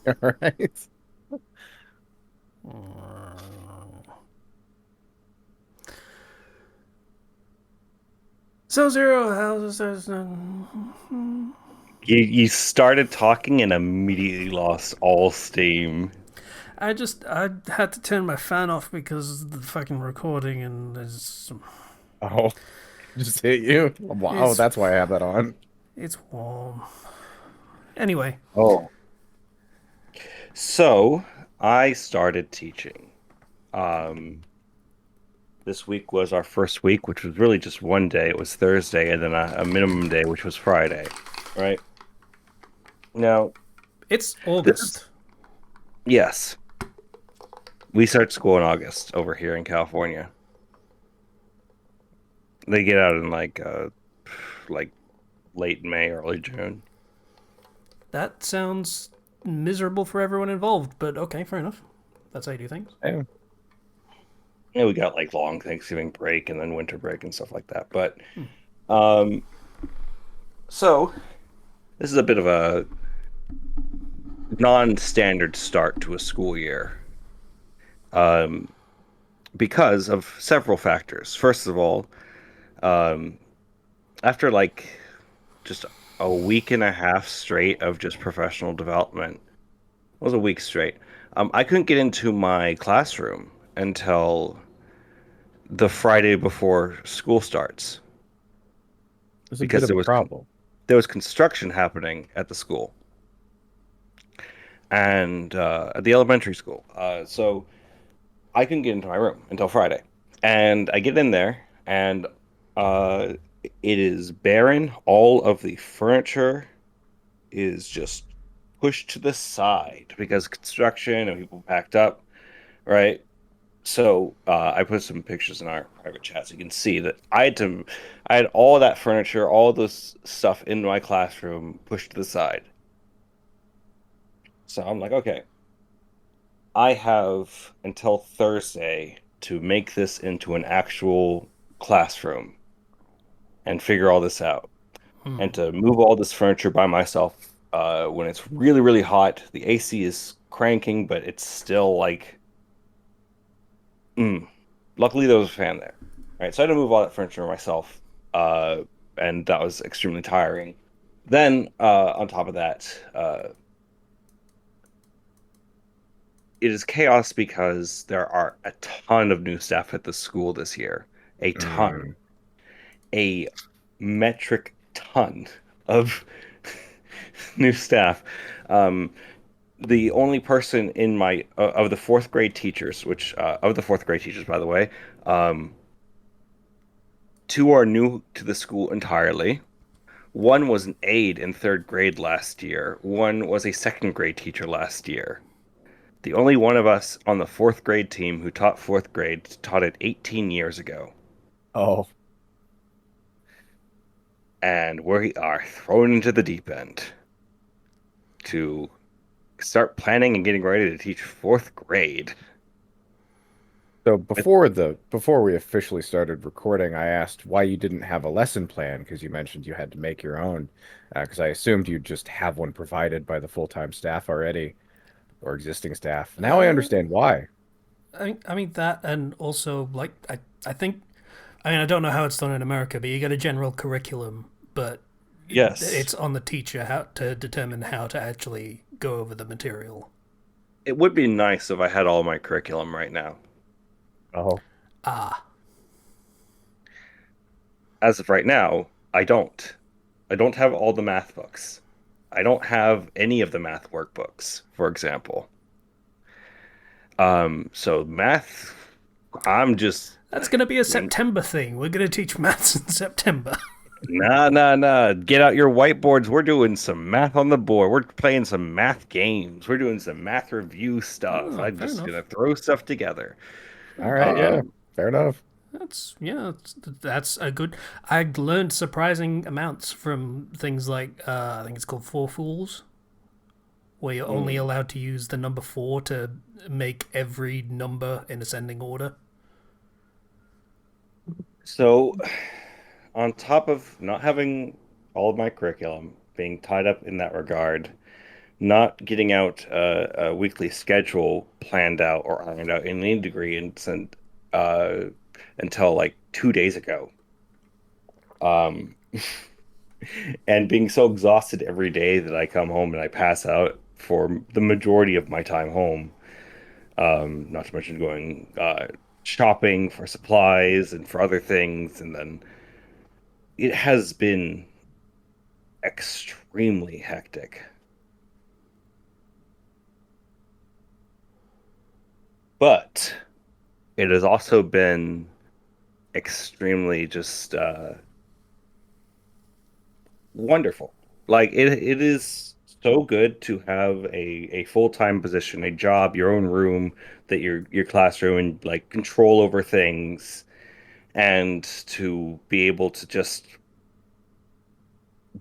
All right. So zero houses. You started talking and immediately lost all steam. I had to turn my fan off because of the fucking recording, and Oh, just hit you. Wow, it's that's why I have that on. it's warm. Anyway, Oh. So I started teaching. Um, this week was our first week, which was really just one day. It was Thursday, and then a minimum day, which was Friday. Right now, it's this is August. yes, we start school in August over here in California. They get out in like late May, early June. That sounds miserable for everyone involved, but okay, fair enough. That's how you do things. Yeah. Yeah, we got like long Thanksgiving break and then winter break and stuff like that. But um, so this is a bit of a non-standard start to a school year. Um, because of several factors. First of all, um, after like just a week and a half straight of just professional development, it was a week straight. I couldn't get into my classroom until the Friday before school starts It's a bit because of a problem. there was construction happening at the school and at the elementary school. So I couldn't get into my room until Friday, and I get in there, and uh, it is barren. All of the furniture is just pushed to the side because construction and people packed up, right? So I put some pictures in our private chat so you can see that I had all that furniture, all this stuff in my classroom pushed to the side. So I'm like, okay, I have until Thursday to make this into an actual classroom and figure all this out and to move all this furniture by myself when it's really, really hot. The AC is cranking, but it's still like, mm. Luckily, there was a fan there. Right, so I had to move all that furniture myself, uh, and that was extremely tiring. Then, on top of that, it is chaos because there are a ton of new staff at the school this year. A ton. Mm. A metric ton of new staff. Um, the only person in my of the fourth grade teachers, which of the fourth grade teachers, by the way, um, two are new to the school entirely. One was an aide in third grade last year. One was a second grade teacher last year. The only one of us on the fourth grade team who taught fourth grade taught it 18 years ago. Oh, Mm. And we are thrown into the deep end to start planning and getting ready to teach fourth grade. so But before we officially started recording, I asked why you didn't have a lesson plan because you mentioned you had to make your own. Because I assumed you'd just have one provided by the full-time staff already or existing staff. Now I uh, understand why. I mean that, and also like I think I mean I don't know how it's done in America, but you get a general curriculum, but Yes, it's on the teacher how to determine how to actually go over the material. it would be nice if I had all my curriculum right now. Oh, Ah, As of right now, I don't. I don't have all the math books. I don't have any of the math workbooks, for example. So math, I'm just, that's gonna be a man, September thing. We're gonna teach maths in September. nah. Get out your whiteboards. We're doing some math on the board. We're playing some math games. We're doing some math review stuff. Oh, I'm fair just gonna enough. throw stuff together. all right, yeah, Um, fair enough. That's yeah, that's a good. I learned surprising amounts from things like I think it's called Four Fools, where you're only Mm. allowed to use the number four to make every number in ascending order. So, on top of not having all of my curriculum being tied up in that regard, not getting out a weekly schedule planned out or ironed out in any degree uh, until like 2 days ago. Um, and being so exhausted every day that I come home and I pass out for the majority of my time home. Not to mention going shopping for supplies and for other things, and then it has been extremely hectic. But it has also been extremely just wonderful. Like it is so good to have a full-time position, a job, your own room, that your classroom and like control over things and to be able to just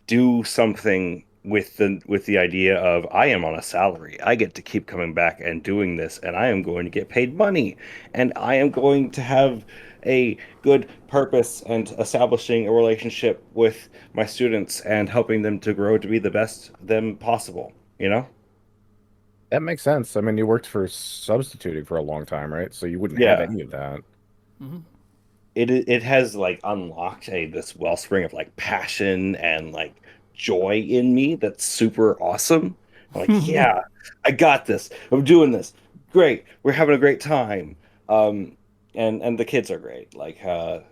do something with the idea of I am on a salary. I get to keep coming back and doing this, and I am going to get paid money, and I am going to have a good purpose and establishing a relationship with my students and helping them to grow to be the best them possible, you know? That makes sense. I mean, you worked for substituting for a long time, right? So you wouldn't have Yeah. any of that. Mhm. It has like unlocked a this wellspring of like passion and like joy in me that's super awesome. I'm like, yeah, I got this. I'm doing this. Great. We're having a great time. Um, and the kids are great. Like I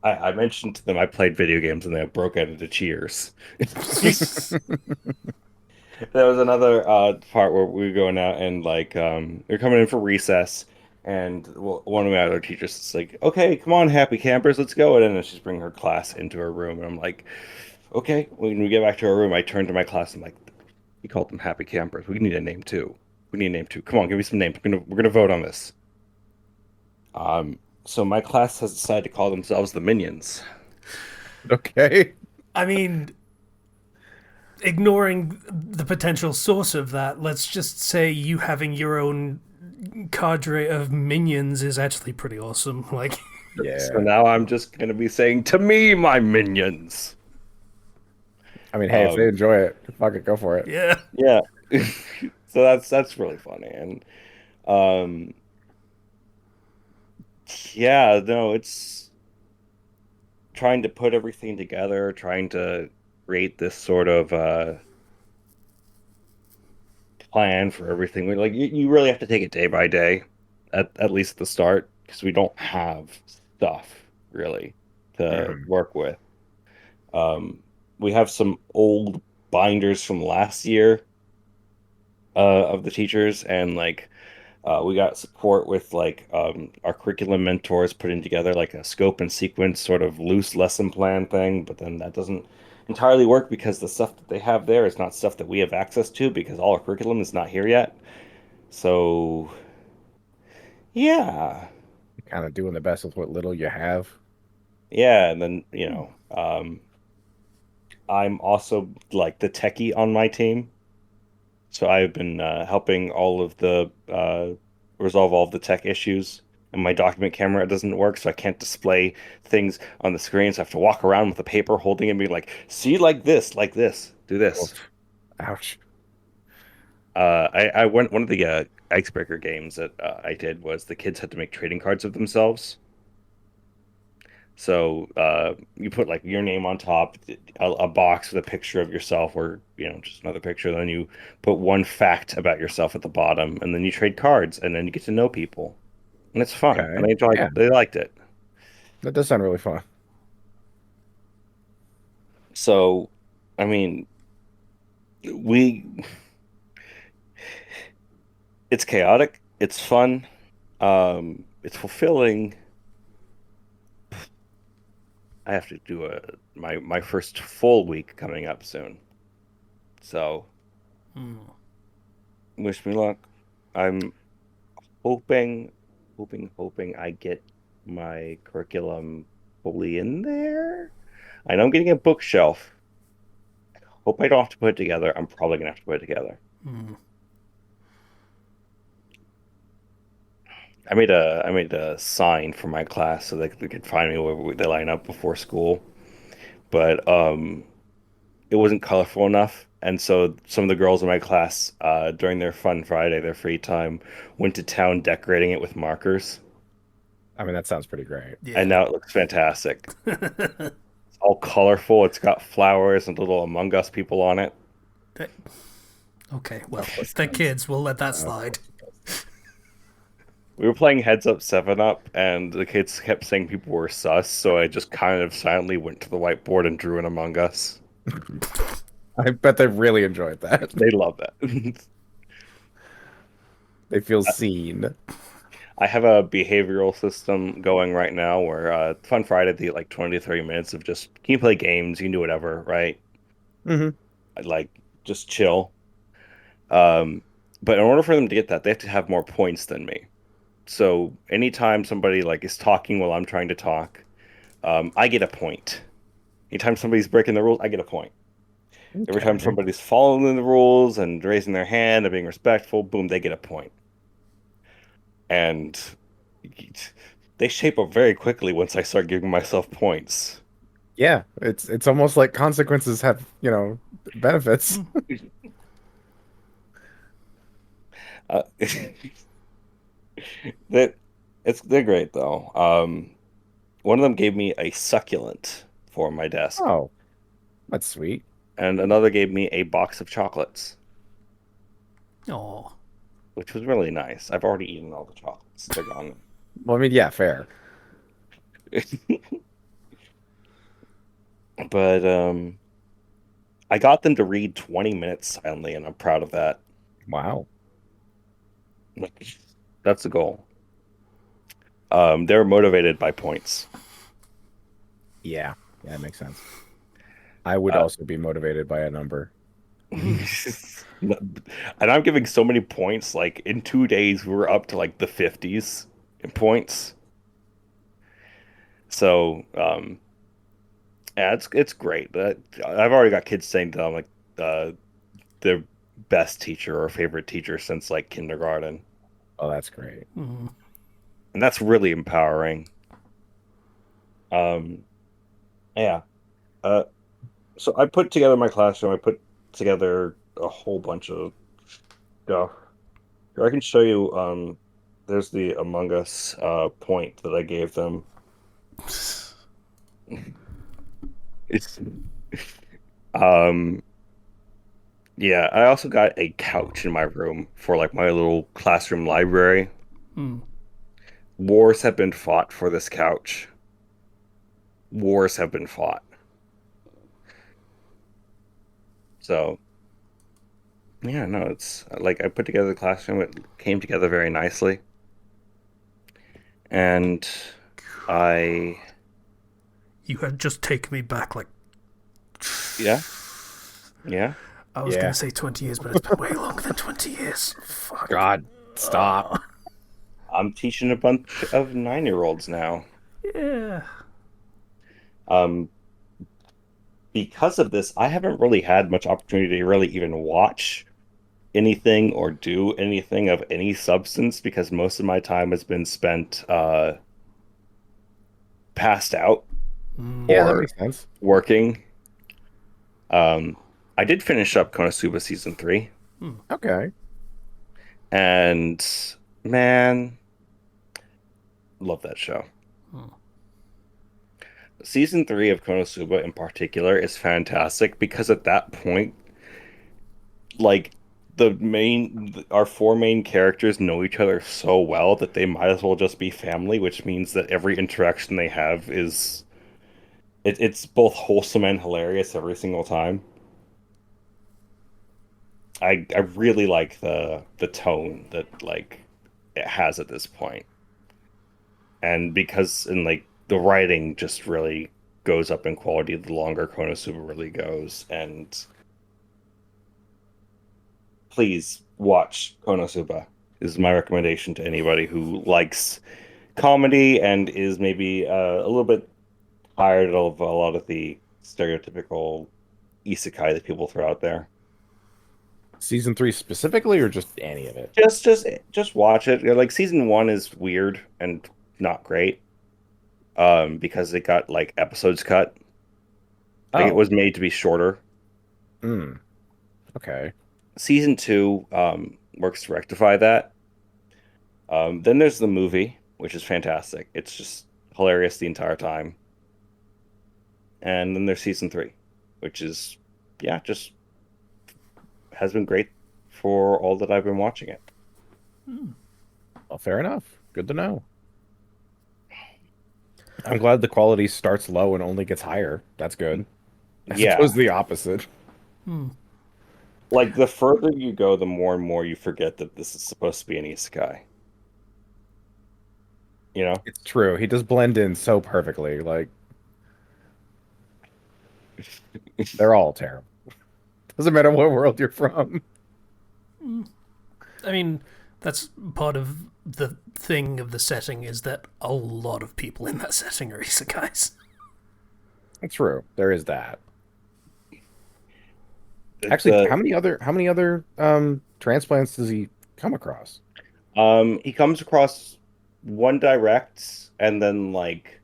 I mentioned to them I played video games and they broke out into tears. There was another part where we were going out and like they're coming in for recess, and one of my other teachers is like, "Okay, come on, happy campers, let's go." And then she's bringing her class into her room, and I'm like, "Okay." When we get back to our room, I turn to my class. I'm like, "You called them happy campers. We need a name too. We need a name too. Come on, give me some names. We're gonna vote on this." So my class has decided to call themselves the Minions. Okay. I mean, ignoring the potential source of that, let's just say you having your own cadre of minions is actually pretty awesome. Like, So Yeah. now I'm just gonna be saying, "To me, my minions." I mean, hey, if they Um, enjoy it, fuck it, go for it. yeah. Yeah. So that's really funny. And um yeah, no, it's trying to put everything together, trying to create this sort of plan for everything. Like you really have to take it day by day at least at the start because we don't have stuff really to Hmm. work with. We have some old binders from last year of the teachers and like we got support with like our curriculum mentors putting together like a scope and sequence sort of loose lesson plan thing, but then that doesn't entirely work because the stuff that they have there is not stuff that we have access to because all our curriculum is not here yet. So, yeah. Kind of doing the best with what little you have. Yeah, and then, I'm also like the techie on my team. So I've been helping all of the resolve all of the tech issues. And my document camera doesn't work, so I can't display things on the screen. So I have to walk around with a paper holding it and be like, see, like this, do this. Oof. Ouch. I went one of the icebreaker games that I did was the kids had to make trading cards of themselves. So you put like your name on top, a box with a picture of yourself, or just another picture. Then you put one fact about yourself at the bottom, and then you trade cards, and then you get to know people, and it's fun. And Okay. Yeah, they liked it. that does sound really fun. So, I mean, we it's chaotic, it's fun, it's fulfilling. I have to do my first full week coming up soon, so wish me luck. I'm hoping, hoping I get my curriculum fully in there. I know I'm getting a bookshelf. Hope I don't have to put it together. I'm probably gonna have to put it together. I made a sign for my class so they could find me where they line up before school, but it wasn't colorful enough, and so some of the girls in my class during their fun Friday, their free time, went to town decorating it with markers, I mean, that sounds pretty great. and Yeah. now it looks fantastic. It's all colorful. It's got flowers and little Among Us people on it. That- okay, Of well, course they're it does. kids. We'll let that Of slide. course it does. We were playing Heads Up 7 Up, and the kids kept saying people were sus, so I just kind of silently went to the whiteboard and drew an Among Us. I bet they really enjoyed that. They love that. They feel seen. I have a behavioral system going right now where Fun Friday, they get like 20 to 30 minutes of just, can you play games? You can do whatever, right? Hmm. I'd like just chill. Um, but in order for them to get that, they have to have more points than me. So anytime somebody like is talking while I'm trying to talk, I get a point. Anytime somebody's breaking the rules, I get a point. Every time Okay. somebody's following the rules and raising their hand and being respectful, boom, they get a point. And they shape up very quickly once I start giving myself points. Yeah, it's almost like consequences have, benefits. Uh, that they're great though. One of them gave me a succulent for my desk, Oh, that's sweet. and another gave me a box of chocolates, Oh, which was really nice. I've already eaten all the chocolates. They're gone. Well, I mean, yeah, fair. But I got them to read 20 minutes silently, and I'm proud of that. Wow. That's the goal. They're motivated by points. Yeah, yeah, that makes sense. I would Uh, also be motivated by a number. and I'm giving so many points. Like in 2 days, we were up to like the 50s in points. So yeah, it's great. I've already got kids saying that I'm like uh, their best teacher or favorite teacher since like kindergarten, Oh, that's great. mm. and that's really empowering. Um, yeah. Uh, so I put together my classroom. I put together a whole bunch of stuff. Here, I can show you. There's the Among Us point that I gave them. It's um yeah, I also got a couch in my room for like my little classroom library. Mm. Wars have been fought for this couch. Wars have been fought. So, yeah, no, it's like I put together the classroom. It came together very nicely. And I, You had just taken me back like yeah, yeah. I was gonna Yeah. say 20 years, but it's been way longer than 20 years. Fuck. God, stop. I'm teaching a bunch of 9-year-olds now. Yeah. Um, because of this, I haven't really had much opportunity to really even watch anything or do anything of any substance because most of my time has been spent passed out Yeah, that or makes sense. working. Um, I did finish up Konosuba season 3, Okay. and man, love that show. Season 3 of Konosuba in particular is fantastic because at that point, like our four main characters know each other so well that they might as well just be family, which means that every interaction they have is it's both wholesome and hilarious every single time. I really like the tone that like it has at this point. And because in like the writing just really goes up in quality the longer Konosuba really goes. And please watch Konosuba is my recommendation to anybody who likes comedy and is maybe a little bit tired of a lot of the stereotypical isekai that people throw out there. Season 3 specifically, or just any of it? Just watch it. Like season one is weird and not great, because it got like episodes cut. Like it Oh, was made to be shorter. hmm. Okay. Season two works to rectify that. Then there's the movie, which is fantastic. It's just hilarious the entire time. And then there's season three, which is, yeah, just has been great for all that I've been watching it. Well, fair enough. Good to know. I'm glad the quality starts low and only gets higher. That's good. As Yeah, opposed to the opposite. like the further you go, the more and more you forget that this is supposed to be an isekai. You know? It's true. He does blend in so perfectly. Like, they're all terrible. Doesn't matter what world you're from. I mean, that's part of the thing of the setting is that a lot of people in that setting are isekais. True. There is that. Actually, The how many other transplants does he come across? he comes across one direct and then like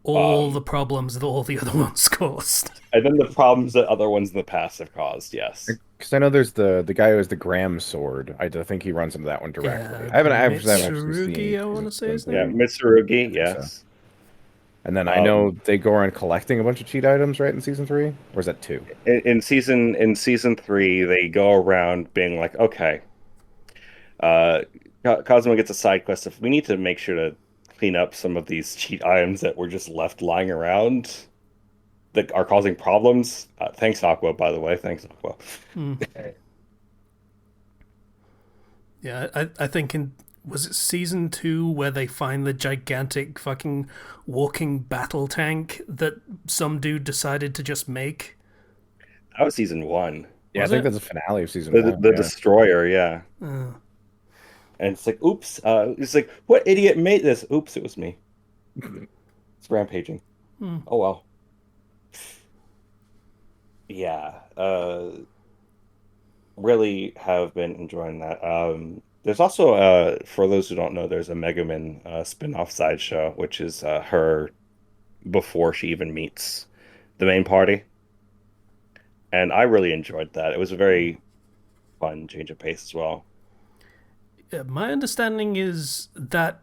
All um the problems that all the other ones caused. and then the problems that other ones in the past have caused, yes. Because I know there's the guy who has the Graham sword. I think he runs into that one directly. Yeah, I haven't actually Mitsurugi, seen I want season to say one his Yeah, through. name. Mitsurugi, I think so. yes. And then I know Um they go around collecting a bunch of cheat items, right, in season three? Or is that two? in season three, they go around being like, okay, uh Cosmo gets a side quest of we need to make sure to clean up some of these cheat items that were just left lying around that are causing problems. Thanks, Aqua, by the way. Thanks, Aqua. Hmm. Yeah, I think in was it season 2 where they find the gigantic fucking walking battle tank that some dude decided to just make? That was season one. Yeah, I Was think it? that's the finale of season one. The Yeah. destroyer, yeah. Uh, And it's like, oops. It's like, what idiot made this? Oops, it was me. It's rampaging. hmm. Oh well. Yeah. Really have been enjoying that. There's also for those who don't know, there's a Mega Man spin-off sideshow, which is her before she even meets the main party. And I really enjoyed that. It was a very fun change of pace as well. My understanding is that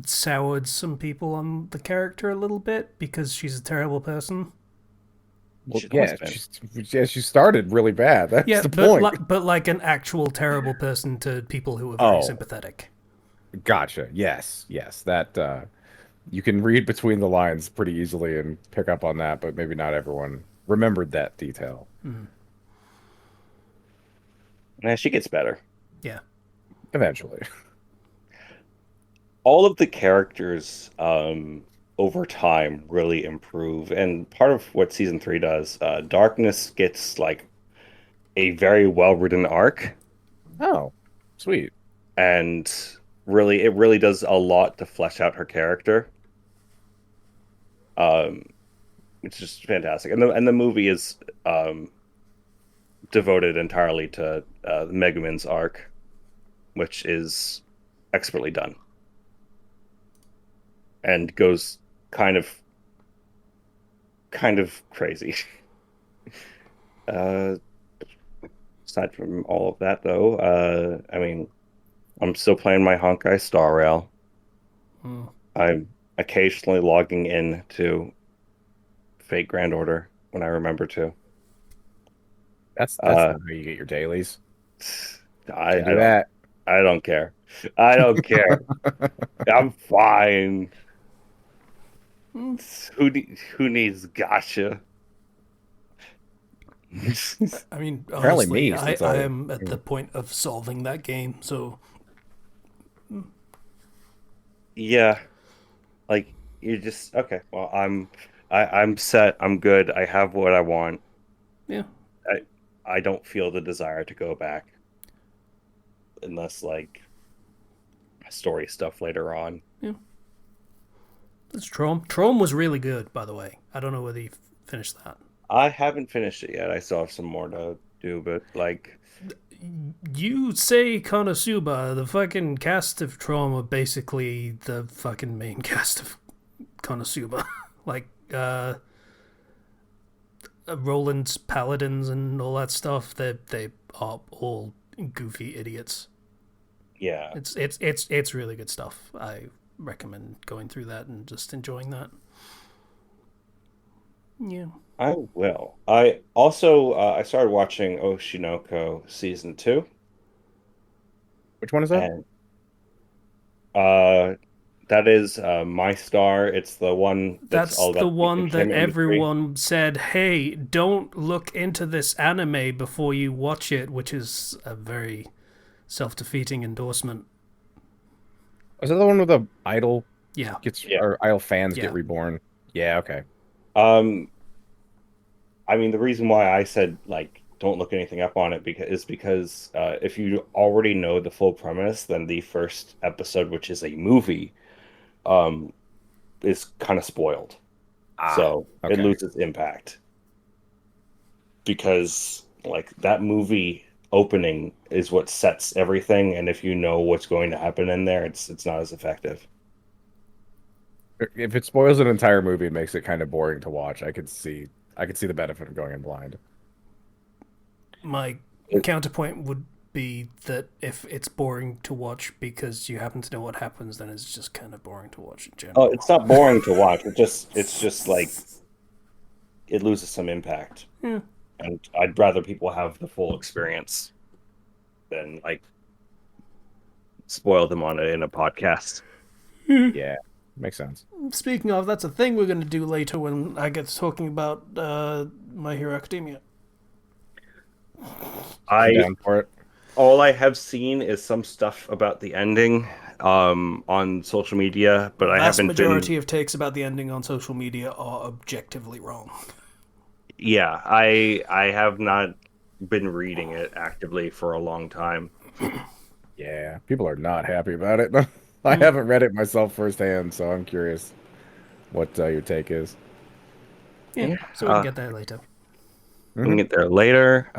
soured some people on the character a little bit because she's a terrible person. Well, She's always yeah, been. she started really bad. That's Yeah, the point. but like an actual terrible person to people who are very Oh, sympathetic. gotcha. Yes, yes. That you can read between the lines pretty easily and pick up on that, but maybe not everyone remembered that detail. Mm. Yeah, she gets better. Yeah. Eventually. All of the characters over time really improve. And part of what season three does, Darkness gets like a very well-written arc, Oh, sweet. and really it really does a lot to flesh out her character. Um, it's just fantastic. And the movie is devoted entirely to Megumin's arc, which is expertly done and goes kind of kind of crazy. Uh, Aside from all of that, though, I mean, I'm still playing my Honkai Star Rail. Mm. I'm occasionally logging in to Fate Grand Order when I remember to. That's Uh, not how you get your dailies. I Can't I do don't that. I don't care. I don't care. I'm fine. Who needs gotcha? I mean, Apparently honestly, me, I, since I I am at the point of solving that game, so Yeah, like you just okay. Well, I'm set. I'm good. I have what I want. yeah, I I don't feel the desire to go back unless like story stuff later on. yeah. That's Trome. Trome was really good, by the way. I don't know whether you finished that. I haven't finished it yet. I still have some more to do, but like, You say Konosuba, the fucking cast of Trauma, basically the fucking main cast of Konosuba. like, Roland's paladins and all that stuff, they are all goofy idiots. yeah, It's really good stuff. I recommend going through that and just enjoying that. Yeah. I will. I also I started watching Oshinoko season 2, Which one is that? and uh that is My Star. It's the one that's That's all the about the one that entertainment industry. everyone said, "Hey, don't look into this anime before you watch it," which is a very self-defeating endorsement. Is that the one where the idol Yeah. gets Yeah. or idol fans get Yeah. reborn? Yeah, okay. Um, I mean, the reason why I said like don't look anything up on it because if you already know the full premise, then the first episode, which is a movie, um, is kind of spoiled. Ah, So it okay. loses impact because like that movie opening is what sets everything, and if you know what's going to happen in there, it's not as effective. If it spoils an entire movie and makes it kind of boring to watch, I could see the benefit of going in blind. My It, counterpoint would be that if it's boring to watch because you happen to know what happens, then it's just kind of boring to watch in oh, general. it's not boring to watch. It's just like it loses some impact, Yeah. and I'd rather people have the full experience than like spoil them on it in a podcast. Yeah, makes sense. Speaking of, that's a thing we're going to do later when I get to talking about My Hero Academia. I'm I down for it. All I have seen is some stuff about the ending on social media, but I Vast haven't been. majority of takes about the ending on social media are objectively wrong. Yeah, I have not been reading it actively for a long time. Yeah, people are not happy about it. I haven't read it myself firsthand, so I'm curious what your take is. Yeah, Yeah, so we can get there later. we can Hmm. get there later.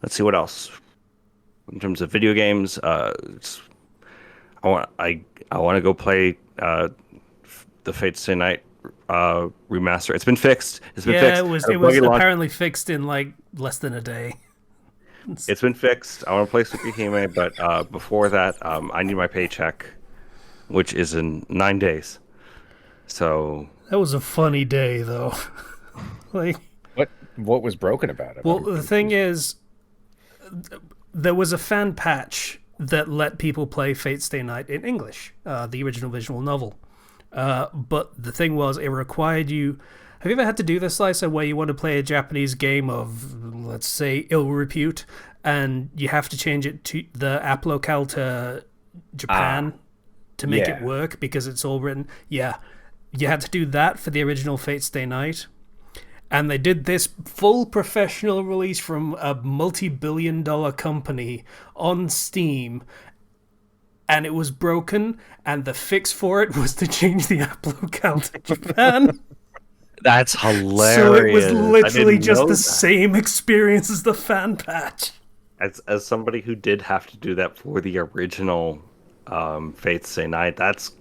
Let's see what else in terms of video games. I want I want to go play the Fate Stay Night remaster. It's been fixed. It's been Yeah, fixed. Had it a was buggy launch. apparently fixed in like less than a day. It's been fixed. I want to play Tsukihime, but before that, I need my paycheck, which is in 9 days. So, That was a funny day though. like, What was broken about it? well, I'm the thing confused. is, there was a fan patch that let people play Fate Stay Night in English, the original visual novel. But the thing was, it required you. Have you ever had to do this, Slicer, where you want to play a Japanese game of, let's say, ill repute, and you have to change it to the app locale to Ah, Japan to make it yeah. work because it's all written? Yeah, you had to do that for the original Fate Stay Night. And they did this full professional release from a multi-billion-dollar company on Steam, and it was broken. And the fix for it was to change the app locale to Japan. that's So it was hilarious. I literally didn't just know the that. same experience as the fan patch. As somebody who did have to do that for the original Faith Say Night, that's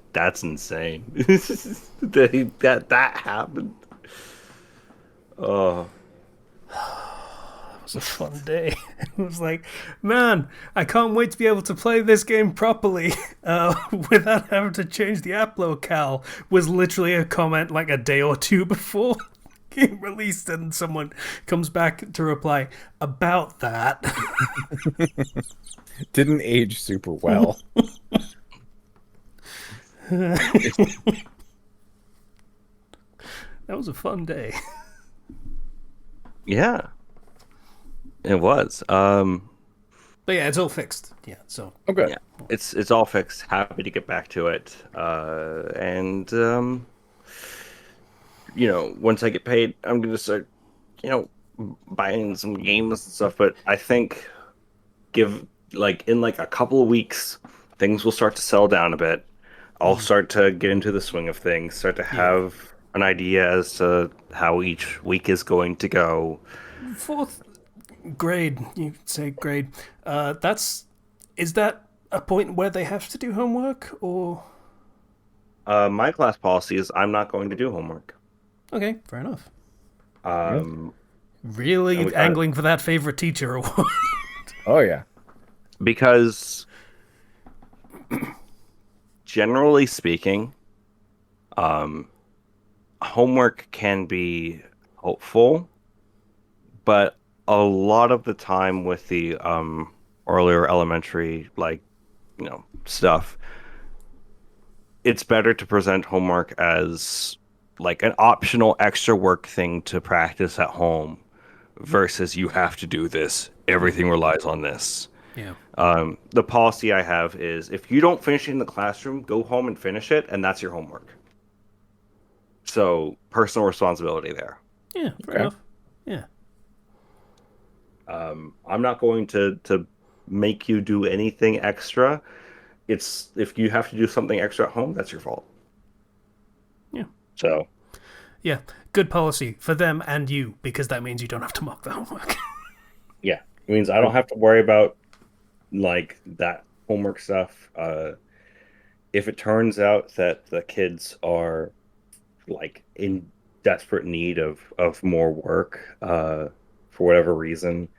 insane. That happened. Oh, It was a fun day. It was like, man, I can't wait to be able to play this game properly without having to change the app locale. Was literally a comment like a day or two before game released, and someone comes back to reply about that. Didn't age super well. That was a fun day. yeah, it was. But yeah, it's all fixed. Yeah, so Oh, good. Yeah, it's all fixed. Happy to get back to it. And once I get paid, I'm gonna start, you know, buying some games and stuff. But I think give like in like a couple of weeks, things will start to settle down a bit. I'll start to get into the swing of things, start to yeah. have an idea as to how each week is going to go. Fourth, Grade. You say grade. That's is that a point where they have to do homework or? My class policy is I'm not going to do homework. Okay, fair enough. Yeah. Um, and Really we got angling for that favorite teacher or what? Oh yeah. because generally speaking, um, homework can be helpful, but a lot of the time with the earlier elementary stuff, it's better to present homework as like an optional extra work thing to practice at home versus you have to do this. Hmm. Everything relies on this. Yeah. The policy I have is if you don't finish it in the classroom, go home and finish it, and that's your homework. So personal responsibility there. Yeah, fair Okay. enough. Yeah. I'm not going to make you do anything extra. It's if you have to do something extra at home, that's your fault. Yeah. So Yeah. Good policy for them and you because that means you don't have to mock the homework. yeah, it means I Uh, don't have to worry about like that homework stuff. If it turns out that the kids are like in desperate need of more work, for whatever reason,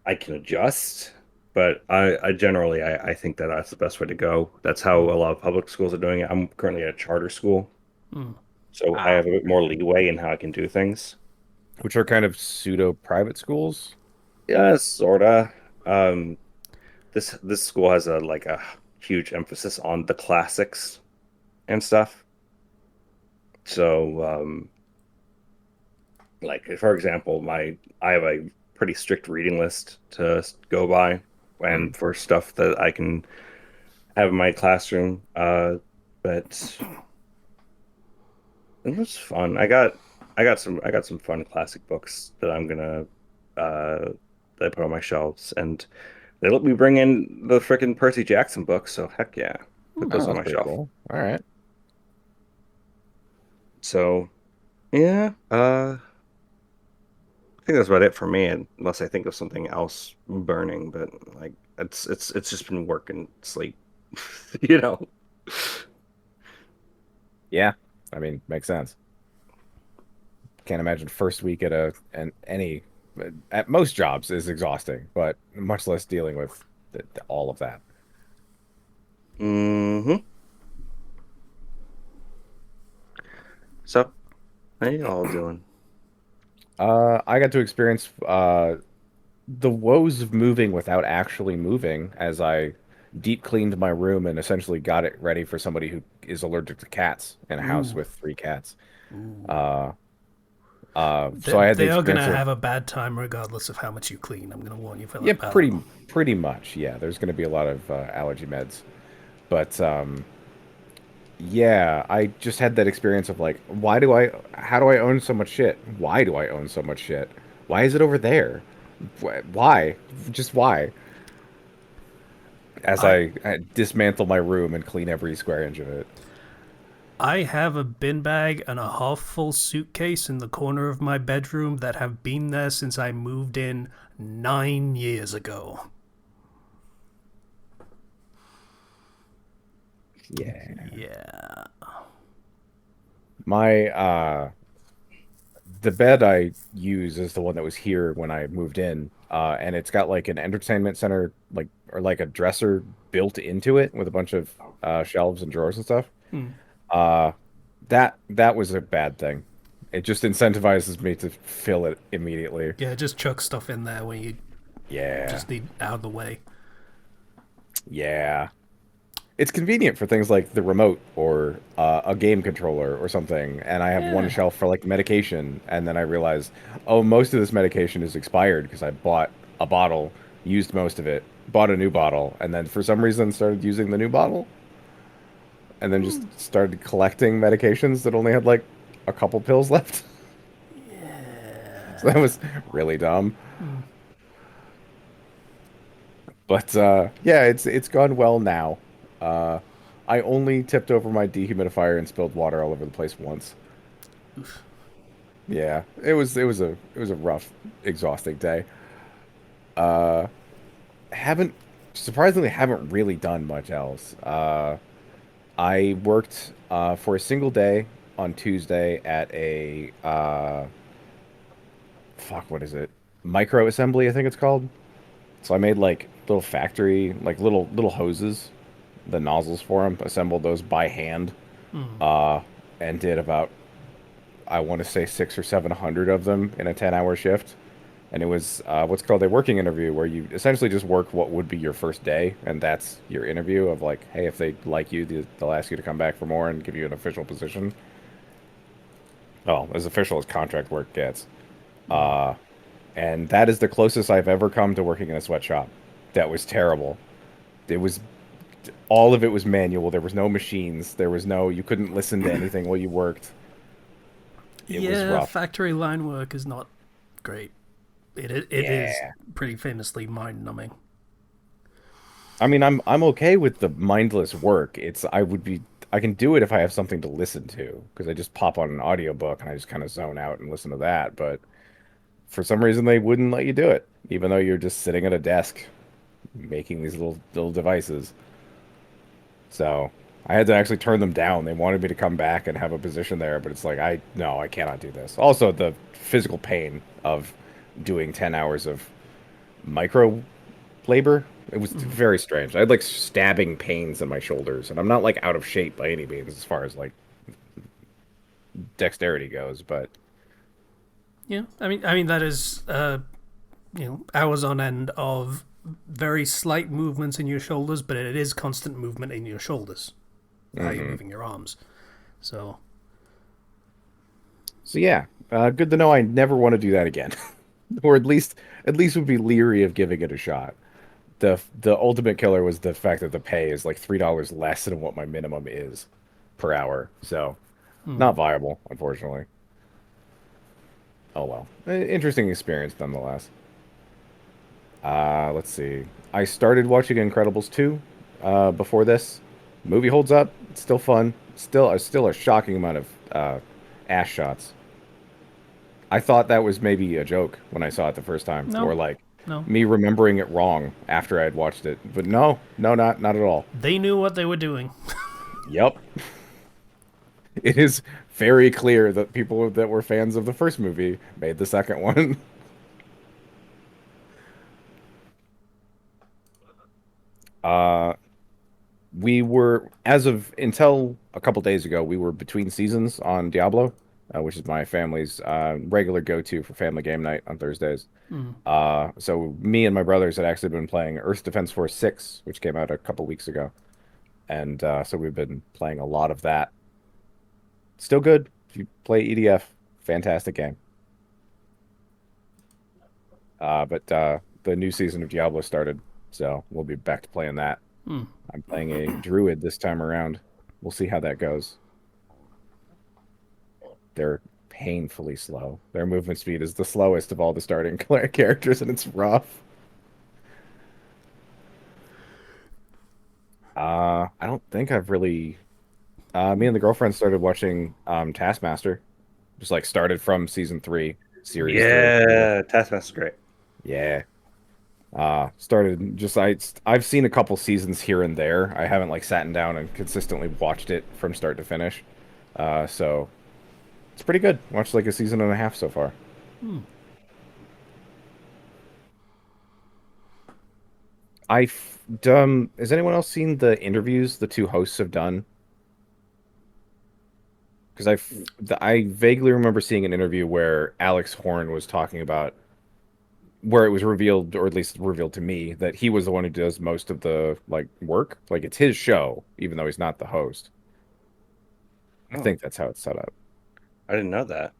I can adjust. But I generally I think that that's the best way to go. That's how a lot of public schools are doing it. I'm currently at a charter school, Mm. so I ah, have a bit more leeway in how I can do things. which are kind of pseudo private schools. Yeah, sorta. Um, this school has a like a huge emphasis on the classics and stuff. So, like for example, my I have a pretty strict reading list to go by, Mm. and for stuff that I can have in my classroom. But it was fun. I got some fun classic books that I'm gonna that I put on my shelves, and they let me bring in the frickin' Percy Jackson books. So heck yeah, put Mm. Oh, those on that's my pretty shelf. cool. All right. So yeah, I think that's about it for me, unless I think of something else burning. But like it's just been work and sleep, you know. Yeah. I mean, makes sense. Can't imagine first week at a and any at most jobs is exhausting, but much less dealing with all of that. Hmm. So how you all doing? I got to experience the woes of moving without actually moving as I deep cleaned my room and essentially got it ready for somebody who is allergic to cats in a house Ooh. with three cats. Ooh. Uh, so I had the They are experience gonna of have a bad time regardless of how much you clean. I'm gonna warn you yeah, about that. pretty much. Yeah, there's going to be a lot of allergy meds, but yeah, I just had that experience of like, how do I own so much shit? Why do I own so much shit? Why is it over there? Why? Just why? As I I dismantle my room and clean every square inch of it. I have a bin bag and a half full suitcase in the corner of my bedroom that have been there since I moved in 9 years ago. Yeah. Yeah. My the bed I use is the one that was here when I moved in. And it's got like an entertainment center like or like a dresser built into it with a bunch of shelves and drawers and stuff. Hmm. Uh that was a bad thing. It just incentivizes me to fill it immediately. Yeah, just chuck stuff in there when you Yeah. just need out of the way. Yeah. It's convenient for things like the remote or a game controller or something. And I have one Yeah. shelf for like medication. And then I realized, oh, most of this medication is expired because I bought a bottle, used most of it, bought a new bottle, and then for some reason started using the new bottle. And then just started collecting medications that only had like a couple pills left. So that was really dumb. Hmm. But yeah, it's gone well now. Uh, I only tipped over my dehumidifier and spilled water all over the place once. Yeah, it was a rough, exhausting day. Haven't surprisingly haven't really done much else. I worked for a single day on Tuesday at a fuck, what is it? Micro assembly, I think it's called. So I made like little factory, like little hoses, the nozzles for them, assembled those by hand, Hmm. uh, and did about I want to say 600 or 700 of them in a 10-hour shift. And it was what's called a working interview, where you essentially just work what would be your first day, and that's your interview of like, hey, if they like you, they'll ask you to come back for more and give you an official position. Oh, as official as contract work gets. Hmm. And that is the closest I've ever come to working in a sweatshop. That was terrible. It was all of it was manual. There was no machines. There was no, you couldn't listen to anything while you worked. It was Yeah, rough. factory line work is not great. It is Yeah. pretty famously mind numbing. I mean, I'm okay with the mindless work. I can do it if I have something to listen to, because I just pop on an audiobook and I just kind of zone out and listen to that. But for some reason they wouldn't let you do it, even though you're just sitting at a desk making these little devices. So I had to actually turn them down. They wanted me to come back and have a position there, but it's like I no, I cannot do this. Also, the physical pain of doing 10 hours of micro labor. It was Hmm. very strange. I had like stabbing pains in my shoulders, and I'm not like out of shape by any means as far as like dexterity goes, but Yeah, I mean that is hours on end of very slight movements in your shoulders, but it is constant movement in your shoulders. How you're hmm. moving your arms. So So yeah, good to know I never want to do that again. Or at least would be leery of giving it a shot. The ultimate killer was the fact that the pay is like $3 less than what my minimum is per hour. So hmm. not viable, unfortunately. Oh well. Interesting experience nonetheless. Let's see. I started watching Incredibles 2 before this. Movie holds up. It's still fun. Still a shocking amount of ass shots. I thought that was maybe a joke when I saw it the first time, No, or like no, me remembering it wrong after I had watched it. But no, no, not at all. they knew what they were doing. Yep. It is very clear that people that were fans of the first movie made the second one. Uh, we were, as of until a couple days ago, we were between seasons on Diablo, which is my family's regular go-to for family game night on Thursdays. Hmm. So me and my brothers had actually been playing Earth Defense Force 6, which came out a couple weeks ago. And so we've been playing a lot of that. Still good. If you play EDF, fantastic game. But the new season of Diablo started, so we'll be back to playing that. Hmm. I'm playing a druid this time around. We'll see how that goes. They're painfully slow. Their movement speed is the slowest of all the starting characters, and it's rough. I don't think I've really. Me and the girlfriend started watching Taskmaster. Just like started from season three, series three. Yeah, Taskmaster's great. Yeah. Started just I've seen a couple seasons here and there. I haven't like sat down and consistently watched it from start to finish. So it's pretty good. Watched like a season and a half so far. Hmm. Has anyone else seen the interviews the two hosts have done? Because I vaguely remember seeing an interview where Alex Horn was talking about where it was revealed, or at least revealed to me, that he was the one who does most of the like work. Like it's his show, even though he's not the host. I Oh, think that's how it's set up. I didn't know that.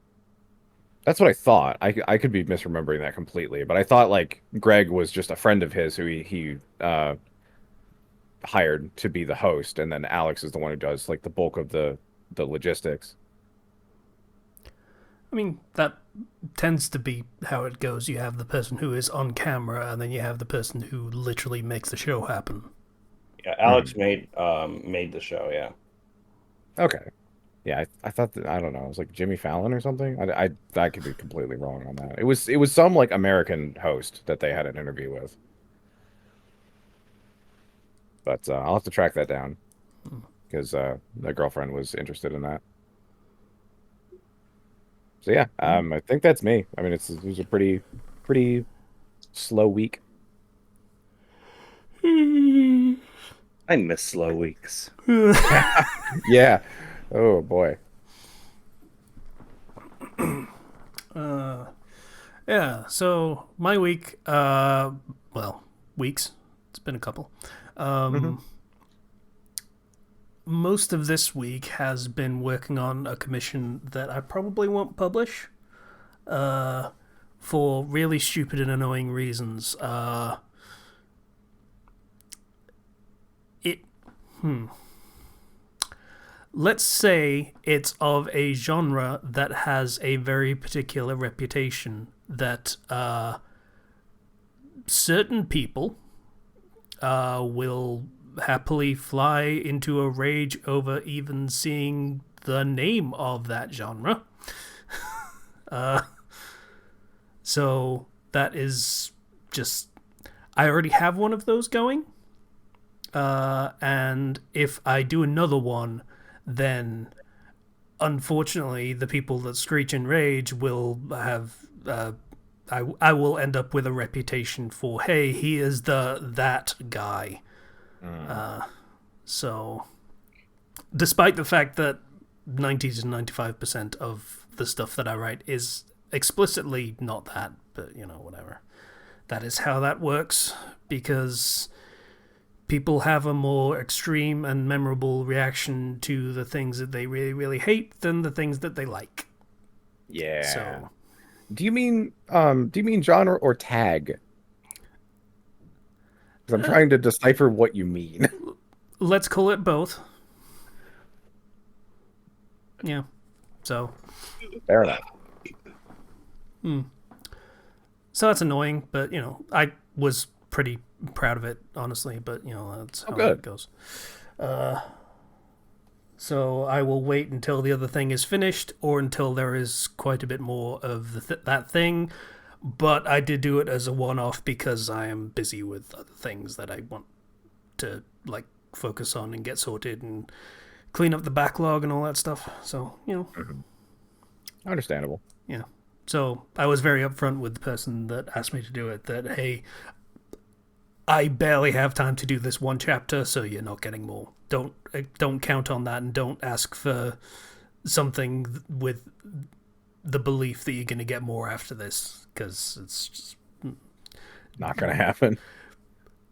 That's what I thought. I could be misremembering that completely, but I thought like Greg was just a friend of his who he hired to be the host, and then Alex is the one who does like the bulk of the logistics. I mean that tends to be how it goes. You have the person who is on camera, and then you have the person who literally makes the show happen. Yeah, Hmm. Alex made the show. Yeah. Okay. Yeah, I thought that I don't know. It was like Jimmy Fallon or something. I could be completely wrong on that. It was some like American host that they had an interview with. But I'll have to track that down because my girlfriend was interested in that. So yeah, I think that's me. I mean, it was a pretty slow week. I miss slow weeks. Yeah. Oh boy. Yeah, so my week, well, weeks. It's been a couple. Hmm. Most of this week has been working on a commission that I probably won't publish for really stupid and annoying reasons. It, let's say it's of a genre that has a very particular reputation that certain people will happily fly into a rage over even seeing the name of that genre. So that is just. I already have one of those going. And if I do another one, then unfortunately the people that screech and rage will have. I will end up with a reputation for, hey, he is that guy. Mm. So, despite the fact that 90 to 95% of the stuff that I write is explicitly not that, but whatever. That is how that works because people have a more extreme and memorable reaction to the things that they really, really hate than the things that they like. Yeah. So, Do you mean genre or tag? Because I'm trying to decipher what you mean. let's call it both. Yeah. So, Fair enough. so that's annoying, but I was pretty proud of it, honestly. But that's Oh, how it good. goes. So I will wait until the other thing is finished, or until there is quite a bit more of that thing. But I did do it as a one-off because I am busy with other things that I want to focus on and get sorted and clean up the backlog and all that stuff. So Mhm. Understandable. yeah. So I was very upfront with the person that asked me to do it. That, hey, I barely have time to do this one chapter, so you're not getting more. Don't count on that, and don't ask for something with the belief that you're going to get more after this, because it's just Not gonna happen.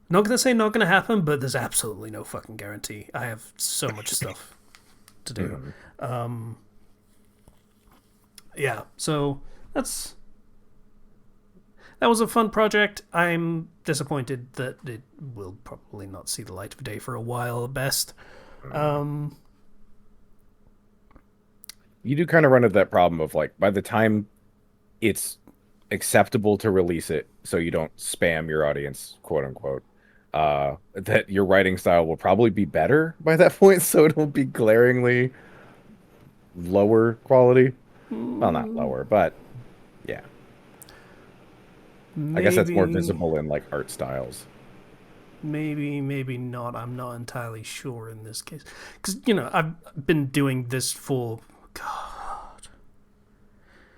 not going to say not going to happen, but there's absolutely no fucking guarantee. I have so much stuff to do. Mhm. Yeah, so that was a fun project. I'm disappointed that it will probably not see the light of day for a while at best. Um, You do kind of run into that problem of like by the time it's acceptable to release it, so you don't spam your audience, quote unquote, that your writing style will probably be better by that point, so it'll be glaringly lower quality. Well, not lower, but yeah. I guess that's more maybe, visible in like art styles. maybe not. I'm not entirely sure in this case, because I've been doing this for. God,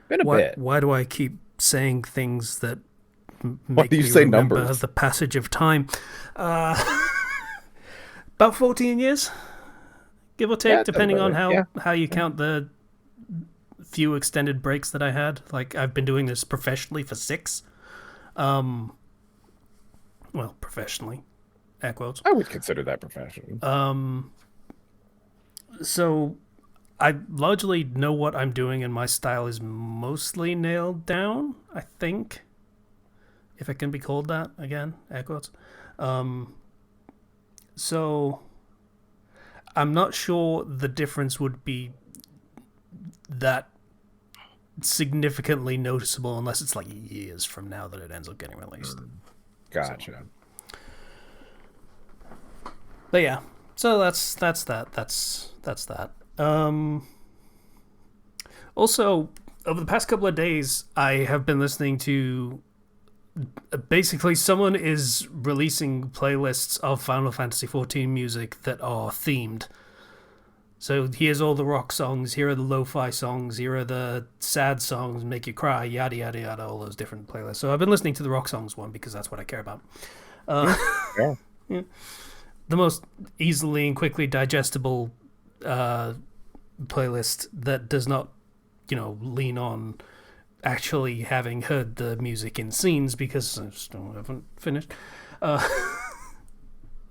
Been a bit. why do I keep saying things that Why do make you me say remember numbers? the passage of time? Uh, about 14 years, give or Yeah, take, that sounds depending about on right. Yeah. how you count the few extended breaks that I had. Like, I've been doing this professionally for 6. Um, well, professionally, air quotes. I would consider that professional. So I largely know what I'm doing, and my style is mostly nailed down, I think, if it can be called that. Again, air quotes. So I'm not sure the difference would be that significantly noticeable unless it's like years from now that it ends up getting released. So, Gotcha. but yeah, so that's that. That's that. Also, over the past couple of days, I have been listening to basically someone is releasing playlists of Final Fantasy XIV music that are themed. So here's all the rock songs, here are the lo-fi songs, here are the sad songs, make you cry, yada yada yada, all those different playlists. So I've been listening to the rock songs one because that's what I care about. Yeah. Yeah. The most easily and quickly digestible playlist that does not, lean on actually having heard the music in scenes because I still haven't finished.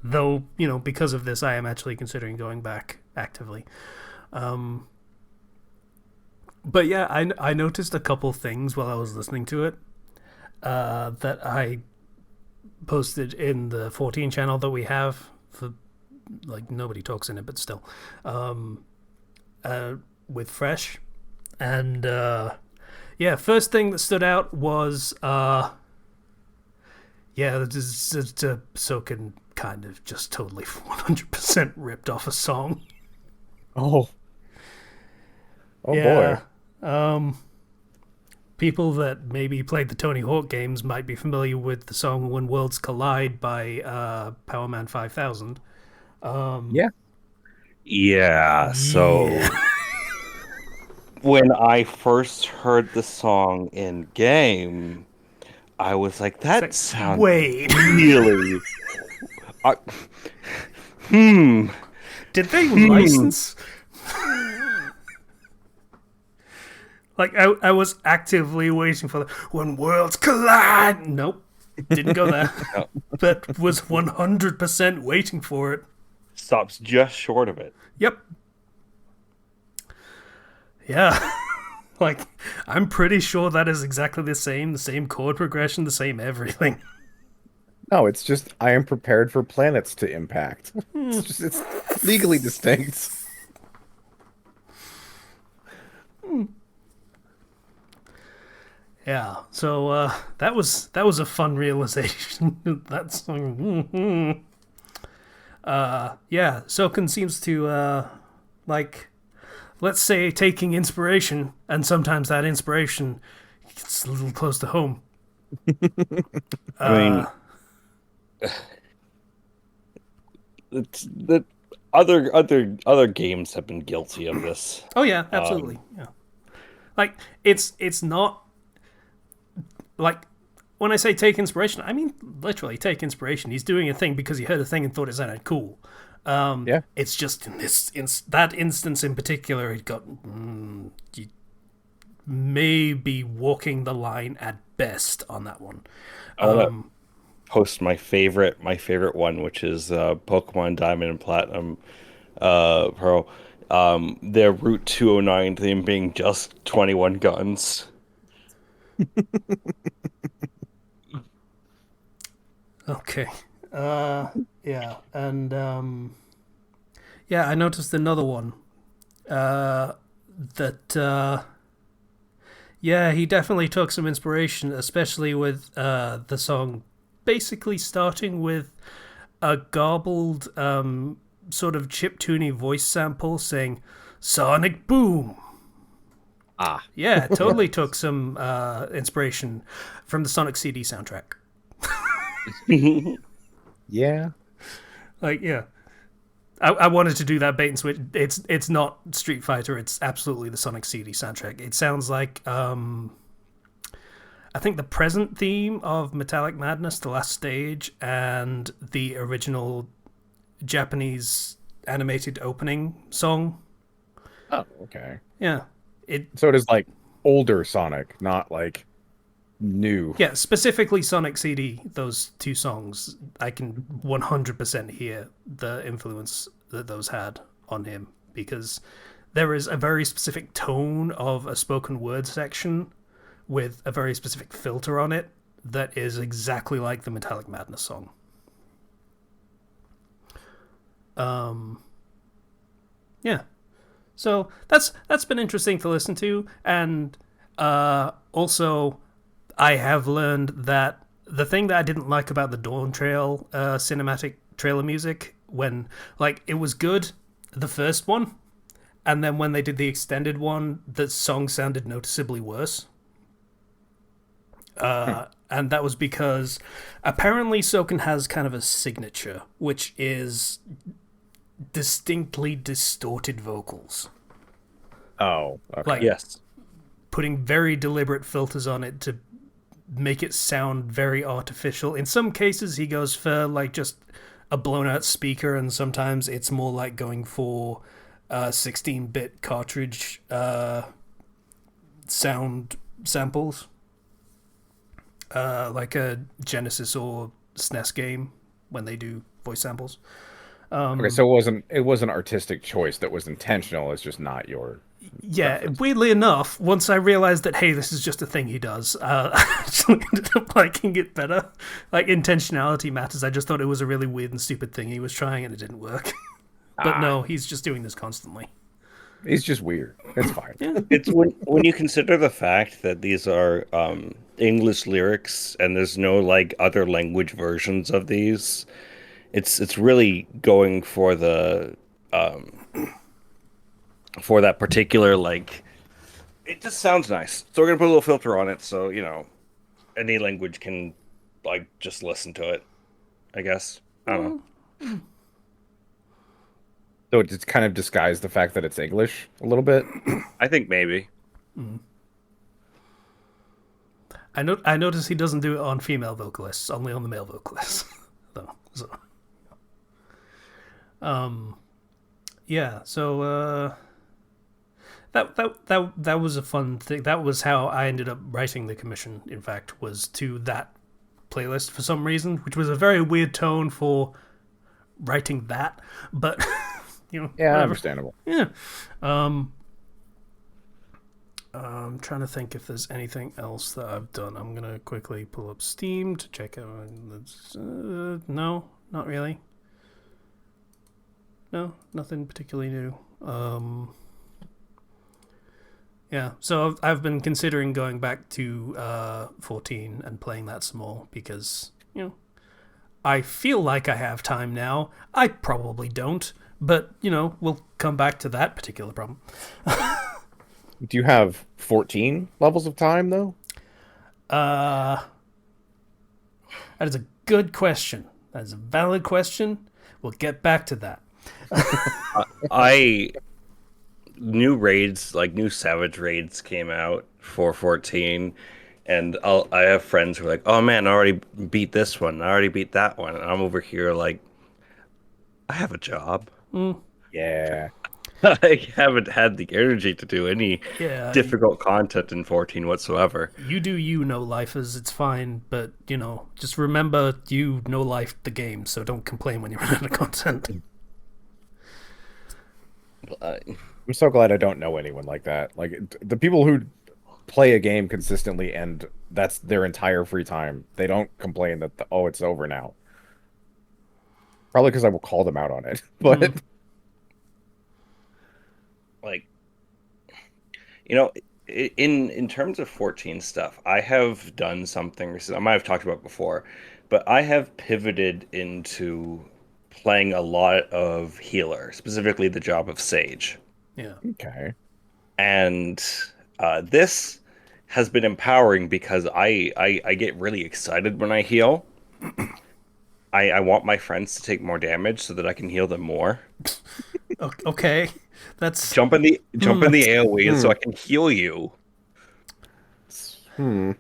Though, because of this, I am actually considering going back actively. But yeah, I noticed a couple things while I was listening to it that I posted in the 14 channel that we have for, like, nobody talks in it, but still, with Fresh. And yeah, first thing that stood out was Soken kind of just totally 100% ripped off a song. Oh. Oh Yeah. boy. People that maybe played the Tony Hawk games might be familiar with the song "When Worlds Collide" by Power Man 5000. Yeah. Yeah, so Yeah. when I first heard the song in game, I was like, that like, sounds wait. really. I, Did they license? Like, I was actively waiting for the "When Worlds Collide." Nope. Didn't go there. No. But was 100% waiting for it. Stops just short of it. Yep. Yeah. Like, I'm pretty sure that is exactly the same chord progression, the same everything. No, it's just I am prepared for planets to impact. It's legally distinct. Yeah. So that was a fun realization. That song. Yeah. Soken seems to like, let's say, taking inspiration, and sometimes that inspiration gets a little close to home. I mean, it's the other games have been guilty of this. Oh yeah, absolutely. Yeah. Like, it's not like, when I say take inspiration, I mean literally take inspiration. He's doing a thing because he heard a thing and thought it sounded cool. Yeah. It's just in that instance in particular, it got you may be walking the line at best on that one. I want to post my favorite one, which is Pokemon Diamond and Platinum Pearl. Their Route 209 theme being just 21 guns. Okay. Yeah, and yeah, I noticed another one. That yeah, he definitely took some inspiration, especially with the song basically starting with a garbled sort of chiptune voice sample saying "Sonic Boom." Ah. Yeah, totally took some inspiration from the Sonic CD soundtrack. Yeah. Like, yeah. I wanted to do that bait and switch. It's not Street Fighter. It's absolutely the Sonic CD soundtrack. It sounds like I think the present theme of Metallic Madness, the last stage, and the original Japanese animated opening song. Oh, okay. Yeah, So it is like older Sonic, not like new. yeah, specifically Sonic CD. Those two songs, I can 100% hear the influence that those had on him, because there is a very specific tone of a spoken word section with a very specific filter on it that is exactly like the Metallic Madness song. Yeah. So that's been interesting to listen to, and also I have learned that the thing that I didn't like about the Dawn Trail cinematic trailer music, when, like, it was good the first one, And then when they did the extended one, the song sounded noticeably worse. And that was because apparently Soken has kind of a signature, which is distinctly distorted vocals. Oh, okay. Like Yes. putting very deliberate filters on it to make it sound very artificial. In some cases, he goes for like just a blown out speaker, and sometimes it's more like going for 16-bit cartridge sound samples, like a Genesis or SNES game when they do voice samples. Okay, so it wasn't artistic choice that was intentional. It's just not your Yeah, preference. weirdly enough, once I realized that, hey, this is just a thing he does, I actually ended up liking it better. Like, intentionality matters. I just thought it was a really weird and stupid thing he was trying and it didn't work. But Ah, no, he's just doing this constantly. he's just weird. It's fine. Yeah. It's when you consider the fact that these are English lyrics and there's no like other language versions of these. It's really going um for that particular like it just sounds nice. So we're gonna put a little filter on it so, any language can like just listen to it, I guess. I don't know. So it just kind of disguised the fact that it's English a little bit. I think maybe. I notice he doesn't do it on female vocalists, only on the male vocalists. Though. So. Yeah, so that was a fun thing. That was how I ended up writing the commission, in fact, was to that playlist for some reason, which was a very weird tone for writing that, but Yeah, whatever. understandable. Yeah. I'm trying to think if there's anything else that I've done. I'm gonna quickly pull up Steam to check out. No, not really. No, nothing particularly new. Yeah, so I've been considering going back to 14 and playing that some more because I feel like I have time now. I probably don't, but we'll come back to that particular problem. Do you have 14 levels of time though? That is a good question. That is a valid question. We'll get back to that. I new raids, like new Savage raids came out for 14 and I have friends who are like, "Oh man, I already beat this one. I already beat that one." And I'm over here like, "I have a job. Yeah. I haven't had the energy to do any Yeah, difficult content in 14 whatsoever." you do you, no lifers. It's fine, but just remember you no life the game, so don't complain when you run out of content. Uh, I'm so glad I don't know anyone like that. Like the people who play a game consistently and that's their entire free time. They don't complain that oh, it's over now. Probably because I will call them out on it. But like you know, in terms of 14 stuff, I have done something recently. I might have talked about before, but I have pivoted into playing a lot of healer, specifically the job of Sage. Yeah. okay. And this has been empowering because I get really excited when I heal. I want my friends to take more damage so that I can heal them more. Okay, that's Jump in the AoE so Hmm. I can heal you. Hmm.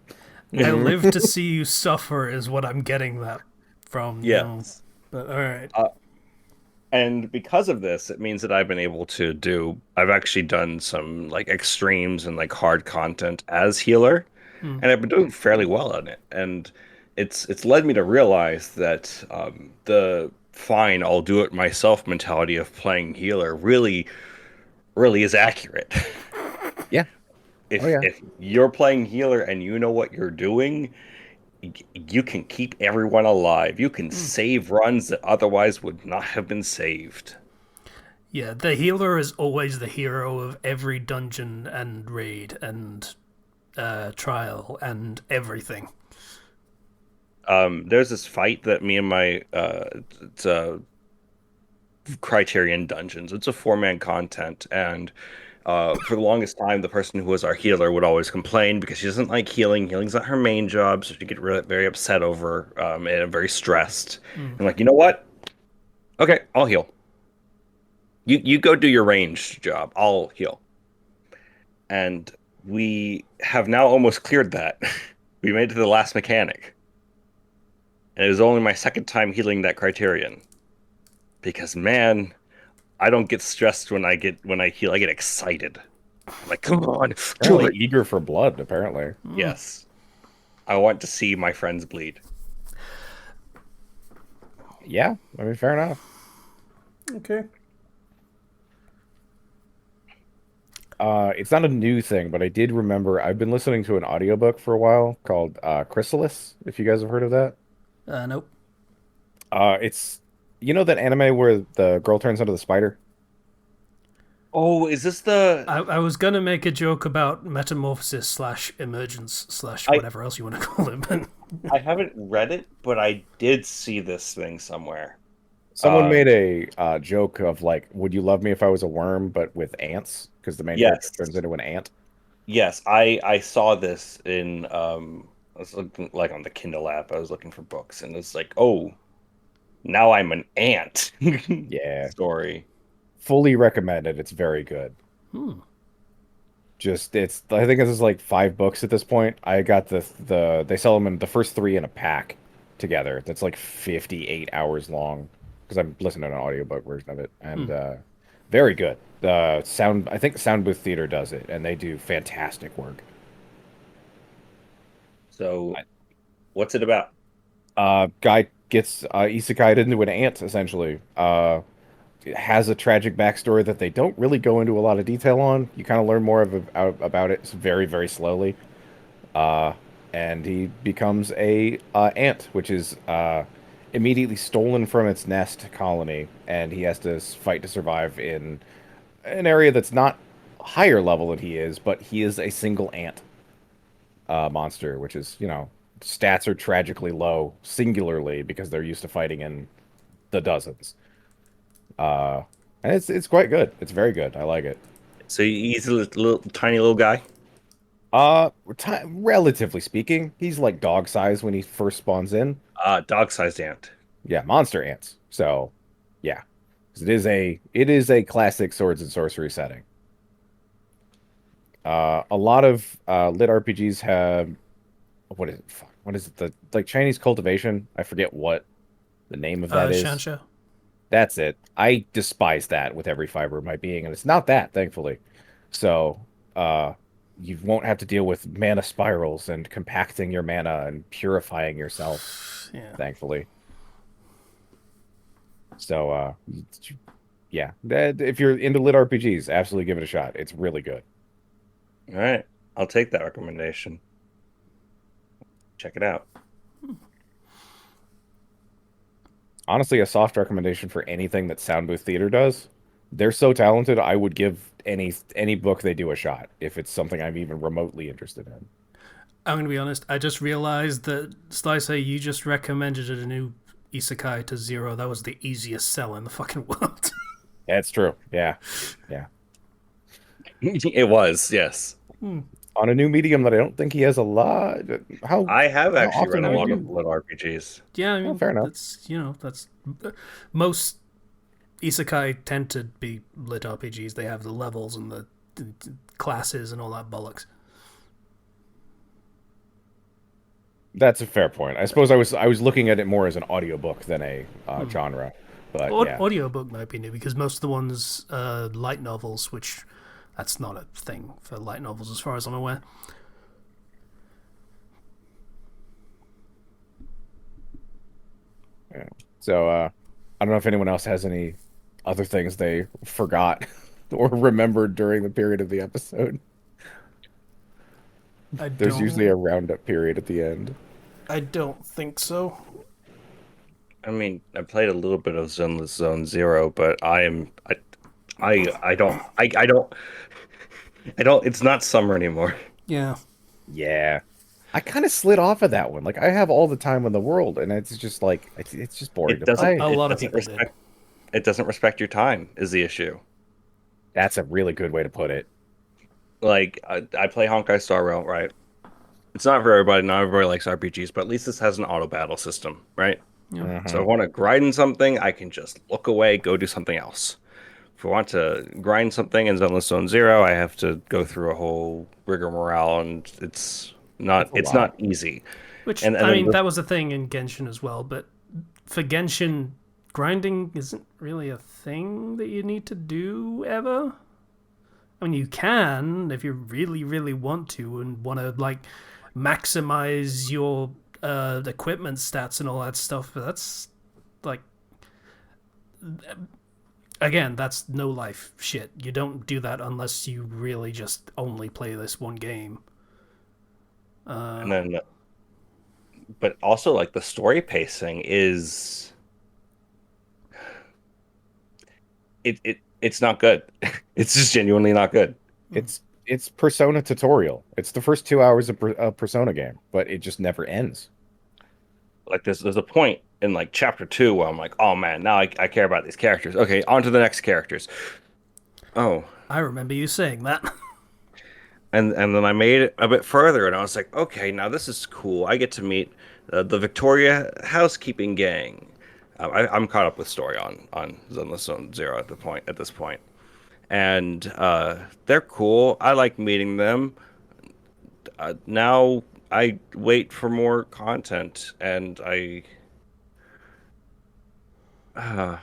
I Mhm. live to see you suffer is what I'm getting that from. Yes. But all right. And because of this, it means that I've actually done some like extremes and like hard content as healer, Hmm. and I've been doing fairly well on it. And it's led me to realize that the fine, I'll do it myself mentality of playing healer really is accurate. Yeah. Oh If yeah. if you're playing healer and you know what you're doing, you can keep everyone alive. You can save runs that otherwise would not have been saved. Yeah, the healer is always the hero of every dungeon and raid and trial and everything. There's this fight that me and my it's Criterion Dungeons. It's a four-man content, and for the longest time, the person who was our healer would always complain because she doesn't like healing. Healing's not her main job, so she'd get very upset over and very stressed. Mm. And like, you know what? Okay, I'll heal. You go do your ranged job. I'll heal. And we have now almost cleared that. We made it to the last mechanic, and it was only my second time healing that Criterion because man, I don't get stressed when I heal. I get excited. I'm like, come on, do Apparently it. eager for blood, apparently. Mm. Yes, I want to see my friends bleed. Yeah, I mean, fair enough. Okay. It's not a new thing, but I did remember I've been listening to an audiobook for a while called Chrysalis, if you guys have heard of that. Nope. It's you know that anime where the girl turns into the spider? Oh, is this the? I was gonna make a joke about metamorphosis slash emergence slash I whatever else you want to call it, but I haven't read it, but I did see this thing somewhere. Someone Um, made a joke of like, "Would you love me if I was a worm, but with ants?" Because the main character yes, turns into an ant. yes, I saw this in I was looking like on the Kindle app. I was looking for books, and it's like, oh, now I'm an ant Yeah, story. fully recommend it. It's very good. hmm. Just it's I think this is like 5 books at this point. I got they sell them in the first three in a pack together. That's like 58 hours long because I'm listening to an audiobook version of it Hmm. and very good. The sound I think Sound Booth Theater does it and they do fantastic work. So, what's it about? Guy gets isekai'd into an ant essentially. Has a tragic backstory that they don't really go into a lot of detail on. You kind of learn more about it very, very slowly. Uh, and he becomes a ant, which is immediately stolen from its nest colony, and he has to fight to survive in an area that's not higher level than he is, but he is a single ant monster, which is, stats are tragically low, singularly, because they're used to fighting in the dozens. Uh, and it's quite good. It's very good. I like it. So he's a tiny little guy. Relatively speaking, he's like dog size when he first spawns in. Dog-sized ant. Yeah, monster ants. So, yeah, 'cause it is a classic swords and sorcery setting. A lot of lit RPGs have what is it? Fuck, what is it? The like Chinese cultivation. I forget what the name of that is. Shansha. That's it. I despise that with every fiber of my being, and it's not that, thankfully. So, uh, you won't have to deal with mana spirals and compacting your mana and purifying yourself, Yeah. thankfully. So, yeah, if you're into lit RPGs, absolutely give it a shot. It's really good. All right, I'll take that recommendation. Check it out. Honestly, a soft recommendation for anything that Sound Booth Theater does. They're so talented, I would give any book they do a shot if it's something I'm even remotely interested in. I'm gonna be honest. I just realized that Slicer, you just recommended a new isekai to Zero. That was the easiest sell in the fucking world. That's true. Yeah. Yeah. It was, yes. Hmm. On a new medium that I don't think he has a lot. How I have how actually read often a would lot of you? lit RPGs. Yeah, I Oh, mean fair enough. that's most isekai tend to be lit RPGs. They have the levels and the classes and all that bollocks. That's a fair point. I suppose I was looking at it more as an audiobook than a Hmm. genre. But yeah. Audiobook might be new because most of the ones light novels, which that's not a thing for light novels as far as I'm aware. Yeah. So I don't know if anyone else has any other things they forgot or remembered during the period of the episode. I There's usually a don't. roundup period at the end. I don't think so. I mean, I played a little bit of Zone Zero, but I don't. It's not summer anymore. Yeah. Yeah. I kind of slid off of that one. I have all the time in the world, and it's just like it's just boring It to doesn't. play. A It lot of doesn't people did. respect. it doesn't respect your time is the issue. That's a really good way to put it. Like I play Honkai Star Rail, right? It's not for everybody. Not everybody likes RPGs, but at least this has an auto battle system, right? Yeah. So if I Hmm. want to grind something, I can just look away, go do something else. If I want to grind something in Zenless Zone Zero, I have to go through a whole rigmarole, and It's a it's lot. not easy. Which, And I then mean, the that was a thing in Genshin as well, but for Genshin, grinding isn't really a thing that you need to do ever. I mean, you can if you really, really want to and want to, like, maximize your equipment stats and all that stuff, but that's, like, again, that's no life shit. You don't do that unless you really just only play this one game. and then but also like the story pacing is it's not good. It's just genuinely not good. It's Persona tutorial. It's the first 2 hours of a Persona game, but it just never ends. Like there's a point in like chapter two where I'm like, oh man, now I care about these characters. Okay, on to the next characters. Oh, I remember you saying that. and then I made it a bit further, and I was like, okay, now this is cool. I get to meet the Victoria housekeeping gang. I'm caught up with story on Zenless Zone Zero at this point, and they're cool. I like meeting them. Now I wait for more content, and uh,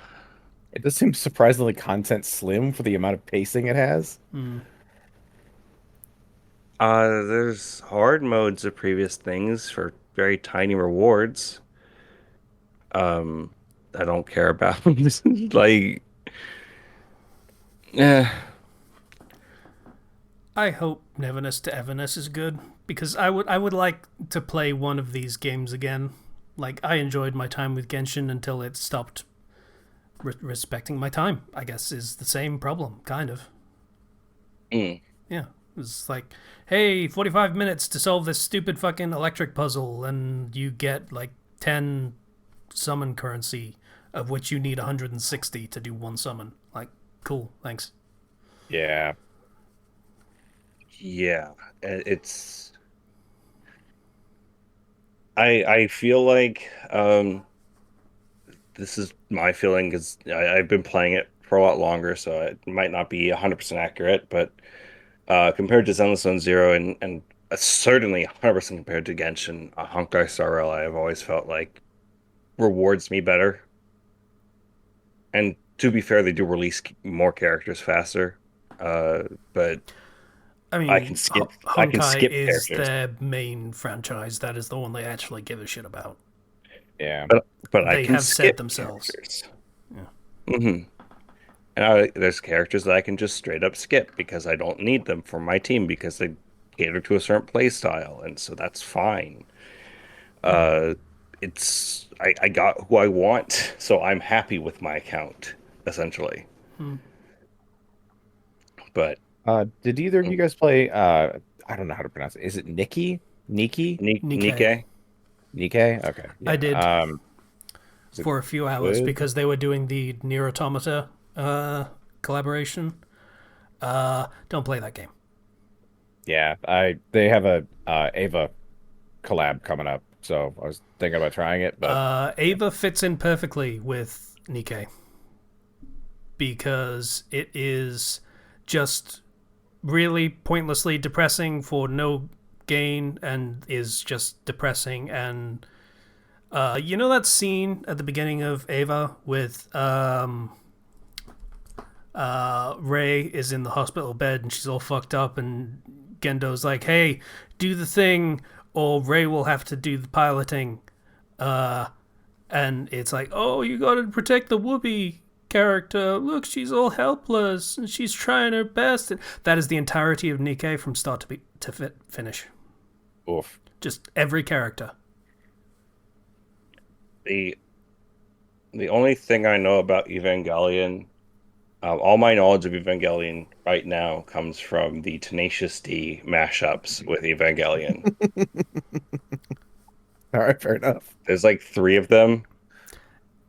It does seem surprisingly content slim for the amount of pacing it has. there's hard modes of previous things for very tiny rewards. Um, I don't care about like, eh. I hope Neverness to Everness is good because I would like to play one of these games again. Like I enjoyed my time with Genshin until it stopped respecting my time. I guess is the same problem, kind of. Mm. Yeah, it was like, hey, 45 minutes to solve this stupid fucking electric puzzle, and you get like 10 summon currency, of which you need 160 to do one summon. Like, cool, thanks. Yeah. Yeah, it's I feel like this is my feeling because I've been playing it for a lot longer, so it might not be 100% accurate, but compared to Zenless Zone Zero and certainly 100% compared to Genshin, Honkai Star Rail, I have always felt like rewards me better. And to be fair, they do release more characters faster, uh, but I mean, I can Honkai skip is characters, their main franchise. That is the one they actually give a shit about. Yeah. but I They can have said skip themselves. characters. Yeah. Hmm. And there's characters that I can just straight up skip because I don't need them for my team because they cater to a certain play style, and so that's fine. Uh, I got who I want, so I'm happy with my account, essentially. But Did either of you guys play I don't know how to pronounce it. Is it Nikki? Nikki? Nikkei. Nikkei, Nikkei? Okay. I Yeah. did Is it for a few hours good? because they were doing the Nier Automata collaboration. Don't play that game. Yeah. I they have a Ava collab coming up, so I was thinking about trying it, but Ava fits in perfectly with Nikkei because it is just really pointlessly depressing for no gain and is just depressing and you know that scene at the beginning of Ava with Ray is in the hospital bed and she's all fucked up and Gendo's like, hey, do the thing or Ray will have to do the piloting. Uh, and it's like, oh, you gotta protect the Whoopi character. Look, she's all helpless and she's trying her best. And that is the entirety of Nikkei from start to finish. oof. Just every character. the the only thing I know about Evangelion, all my knowledge of Evangelion right now comes from the Tenacious D mashups with Evangelion. All right, fair enough. There's like three of them.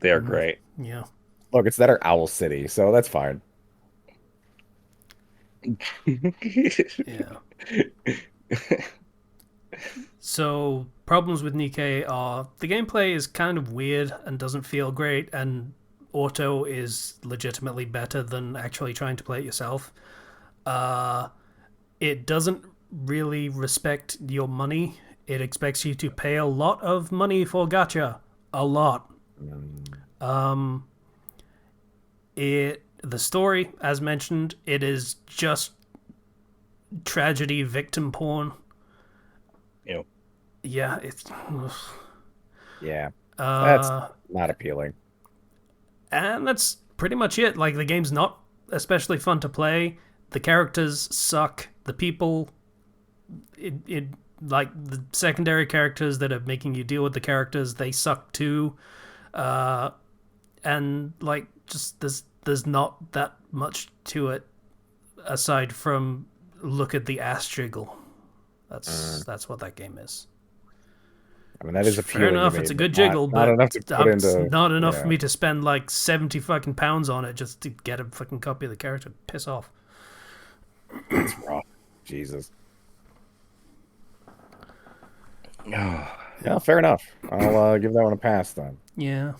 They are great. Yeah. Look, it's that or Owl City, so that's fine. Yeah. So problems with Nikkei are the gameplay is kind of weird and doesn't feel great, and auto is legitimately better than actually trying to play it yourself. Uh, it doesn't really respect your money. It expects you to pay a lot of money for gacha, a lot. Mm, Um, it the story, as mentioned, it is just tragedy, victim porn. You know, Yeah, it's yeah, that's uh, not appealing. and that's pretty much it. Like the game's not especially fun to play. The characters suck. The people, it like the secondary characters that are making you deal with the characters, they suck too. Uh, and like just there's not that much to it aside from look at the ass jiggle. Mm. That's what that game is. I mean, that Which is fair appealing to enough, it's me, a but good not jiggle, not but enough to put it's into, not enough for yeah. me to spend like 70 fucking pounds on it just to get a fucking copy of the character. Piss off. That's rough. Jesus. Yeah, fair enough. I'll give that one a pass then. Yeah.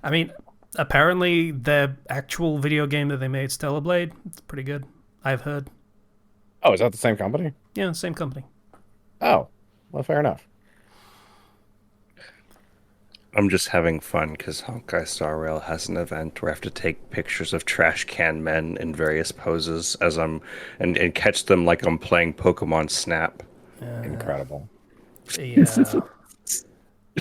I mean, apparently the actual video game that they made, Stellar Blade, it's pretty good. I've heard. Oh, is that the same company? Yeah, same company. Oh, well, fair enough. I'm just having fun because Honkai Star Rail has an event where I have to take pictures of trash can men in various poses as and catch them like I'm playing Pokemon Snap. Incredible. Yeah.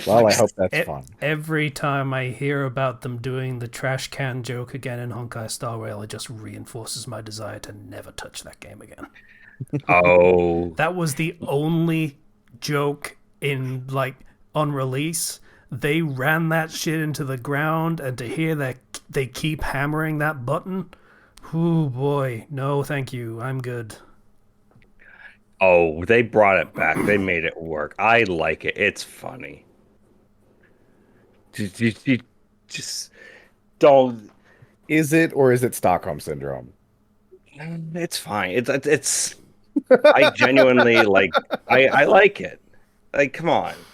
Well, Like, I hope that's fun. every time I hear about them doing the trash can joke again in Honkai Star Rail, it just reinforces my desire to never touch that game again. Oh, That was the only joke in like on release. They ran that shit into the ground, and to hear that they keep hammering that button, oh boy, no, thank you, I'm good. oh, they brought it back. They made it work. I like it. It's funny. You just don't. Is it or is it Stockholm Syndrome? It's fine. It's. I genuinely like. I like it. Like, come on.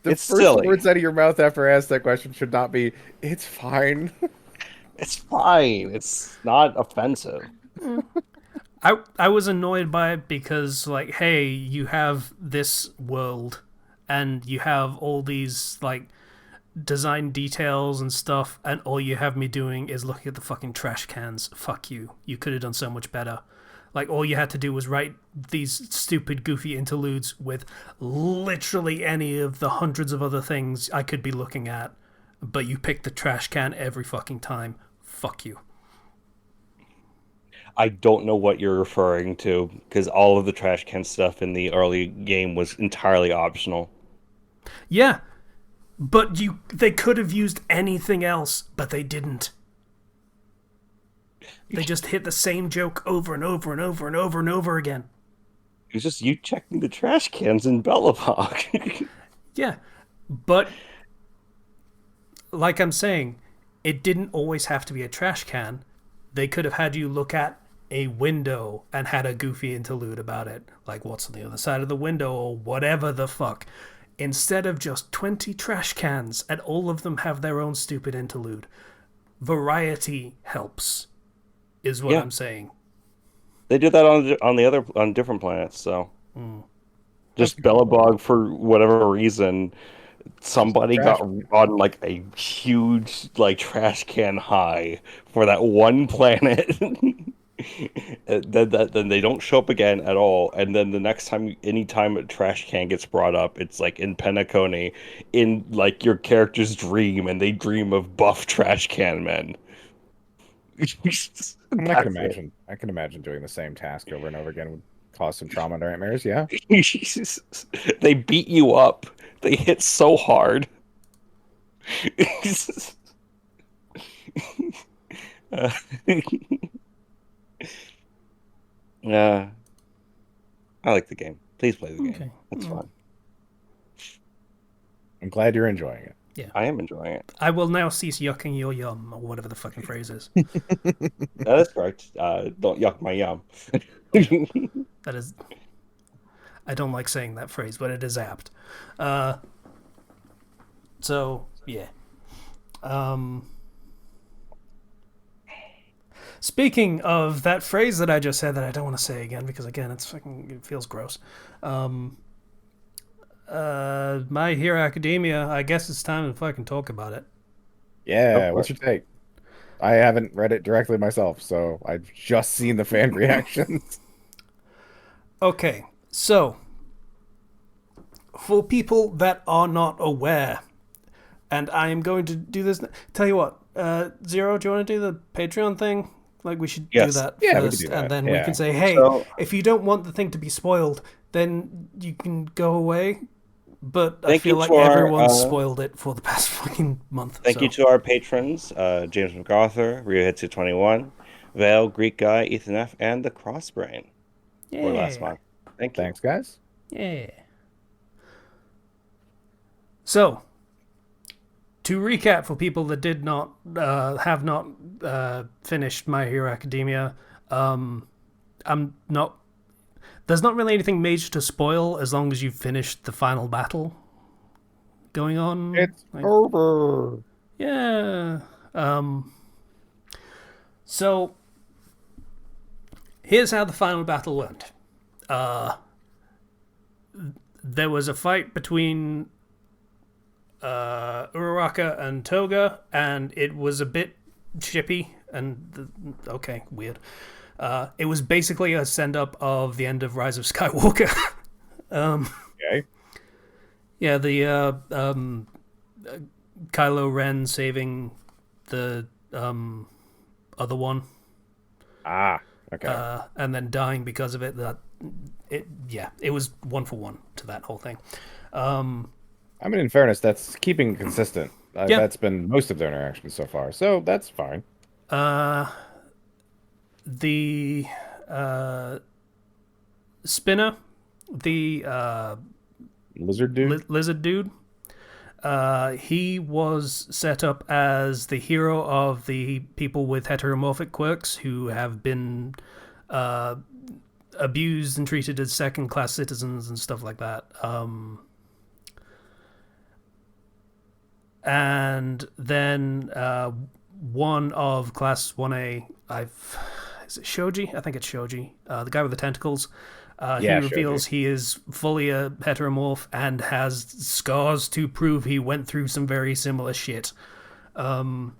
The It's first silly. words out of your mouth after I ask that question should not be, it's fine. It's fine. It's not offensive. I was annoyed by it because like, hey, you have this world, and you have all these like design details and stuff, and all you have me doing is looking at the fucking trash cans. Fuck you. You could have done so much better. Like, all you had to do was write these stupid, goofy interludes with literally any of the hundreds of other things I could be looking at, but you pick the trash can every fucking time. Fuck you. I don't know what you're referring to because all of the trash can stuff in the early game was entirely optional. Yeah, but they could have used anything else, but they didn't. They just hit the same joke over and over and over and over and over again. It's just you checking the trash cans in Belobog. Yeah, but like I'm saying, it didn't always have to be a trash can. They could have had you look at a window and had a goofy interlude about it, like what's on the other side of the window or whatever the fuck. Instead of just 20 trash cans and all of them have their own stupid interlude. Variety helps, is what Yeah, I'm saying. they did that on the other on different planets. So That's just good. Belobog for whatever reason, Just somebody got trash. on like a huge like trash can high for that one planet. Then they don't show up again at all. And then the next time, anytime a trash can gets brought up, it's like in Penacony, in like your character's dream, and they dream of buff trash can men. I mean, I can That's it. imagine. I can imagine doing the same task over and over again would cause some trauma and nightmares. Yeah. They beat you up. They hit so hard. Uh, yeah, I like the game. Please play the game. Okay. It's fun. I'm glad you're enjoying it. Yeah. I am enjoying it. I will now cease yucking your yum, or whatever the fucking phrase is. That is correct. Don't yuck my yum. That is. I don't like saying that phrase, but it is apt. Uh, so, yeah. Speaking of that phrase that I just said that I don't want to say again because, again, it feels gross. My Hero Academia, I guess it's time to fucking talk about it. Yeah, Of what's your take? I haven't read it directly myself, so I've just seen the fan reactions. Okay, so for people that are not aware, and I am going to do this. Tell you what, Zero, do you want to do the Patreon thing? Like, we should do Yes. that Yeah, we could first, do and that. then we can Yeah. say, hey, So if you don't want the thing to be spoiled, then you can go away. But I thank you feel like to our everyone's spoiled it for the past fucking month. thank you So, to our patrons, James MacArthur, Riohitsu21, Vale, Greek Guy, Ethan F, and the Crossbrain for last yeah, month. Thank you. Thanks, guys. yeah. So, to recap for people that did not have not finished My Hero Academia, I'm not. There's not really anything major to spoil as long as you've finished the final battle going on. It's Like, over. yeah. So here's how the final battle went. There was a fight between Uraraka and Toga, and it was a bit chippy and okay, weird. It was basically a send up of the end of Rise of Skywalker. Okay. Yeah, the Kylo Ren saving the other one, Ah, okay. and then dying because of it. It was one for one to that whole thing. I mean, in fairness, that's keeping consistent. Yeah. That's been most of their interactions so far, so that's fine. The Spinner, the Lizard dude. lizard dude, he was set up as the hero of the people with heteromorphic quirks who have been abused and treated as second-class citizens and stuff like that. And then one of Class 1A, is it Shoji? I think it's Shoji. The guy with the tentacles. He Yeah, reveals Shoji. he is fully a heteromorph and has scars to prove he went through some very similar shit. And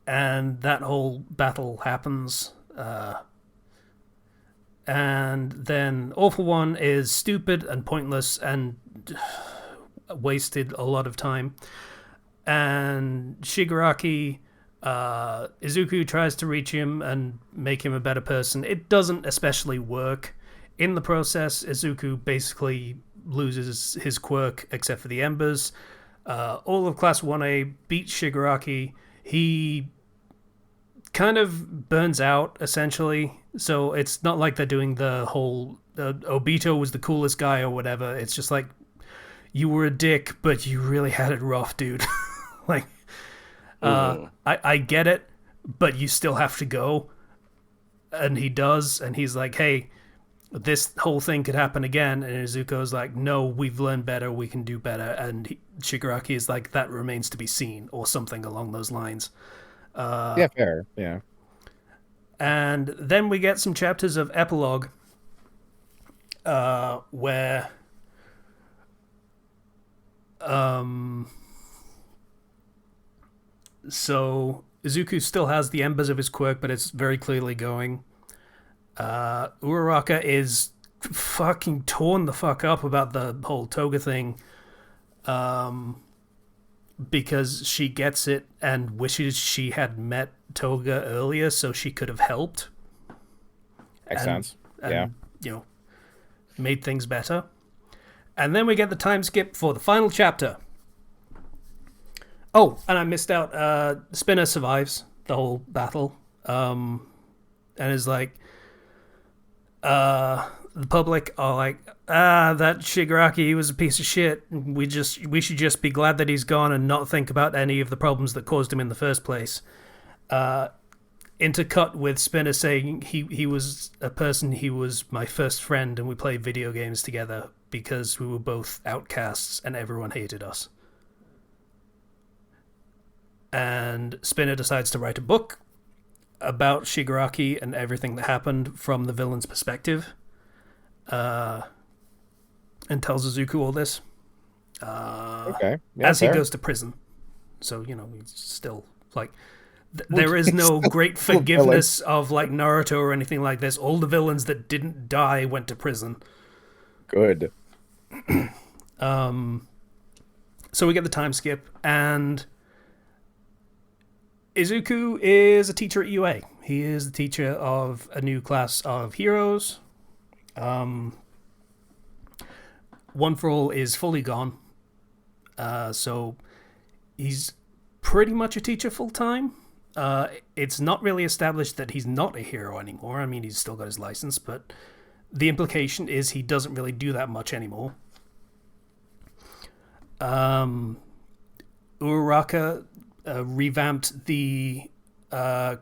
that whole battle happens. And then Awful One is stupid and pointless and wasted a lot of time. And Shigaraki, Izuku tries to reach him and make him a better person. It doesn't especially work. In the process, Izuku basically loses his quirk except for the embers. All of Class 1A beats Shigaraki. He kind of burns out, essentially. So it's not like they're doing the whole Obito was the coolest guy or whatever. It's just like, you were a dick, but you really had it rough, dude. Like, I get it, but you still have to go. And he does, and he's like, hey, this whole thing could happen again. And Izuku's like, no, we've learned better, we can do better. And Shigaraki is like, that remains to be seen, or something along those lines. Yeah, fair. Yeah. And then we get some chapters of epilogue where so Izuku still has the embers of his quirk, but it's very clearly going. Uraraka is fucking torn the fuck up about the whole Toga thing, because she gets it and wishes she had met Toga earlier so she could have helped. Makes sense. And, Yeah. you know, made things better. And then we get the time skip for the final chapter. Oh, and I missed out. Spinner survives the whole battle, and is like, the public are like, That Shigaraki, he was a piece of shit. We should just be glad that he's gone and not think about any of the problems that caused him in the first place. Intercut with Spinner saying he was a person, he was my first friend, and we played video games together because we were both outcasts and everyone hated us. And Spinner decides to write a book about Shigaraki and everything that happened from the villain's perspective. And tells Izuku all this. Okay. Yeah, as he fair. goes to prison. So, he's still like there is no great forgiveness of like Naruto or anything like this. All the villains that didn't die went to prison. Good. So we get the time skip, and Izuku is a teacher at UA. He is the teacher of a new class of heroes. One for All is fully gone. So he's pretty much a teacher full time. It's not really established that he's not a hero anymore. I mean, he's still got his license, but the implication is he doesn't really do that much anymore. Uraraka revamped the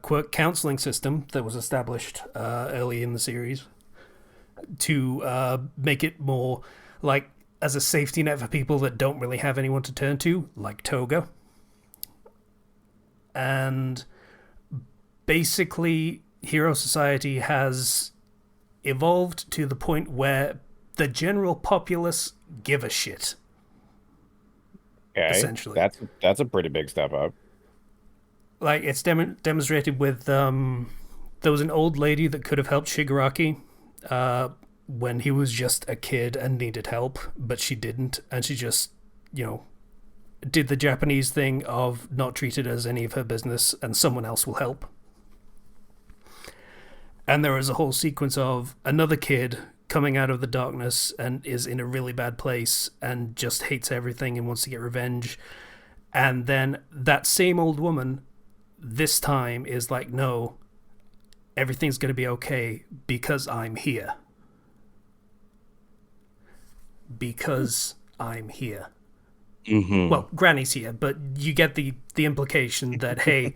quirk counseling system that was established early in the series to make it more like as a safety net for people that don't really have anyone to turn to, like Toga. And basically, Hero Society has evolved to the point where the general populace give a shit. Okay. Essentially. That's a pretty big step up. Like, it's demonstrated with, there was an old lady that could have helped Shigaraki, when he was just a kid and needed help, but she didn't, and she just, did the Japanese thing of not treat it as any of her business and someone else will help. And there is a whole sequence of another kid coming out of the darkness and is in a really bad place and just hates everything and wants to get revenge. And then that same old woman this time is like, no, everything's going to be okay because I'm here. Because I'm here. Mm-hmm. Well, Granny's here, but you get the implication that, hey,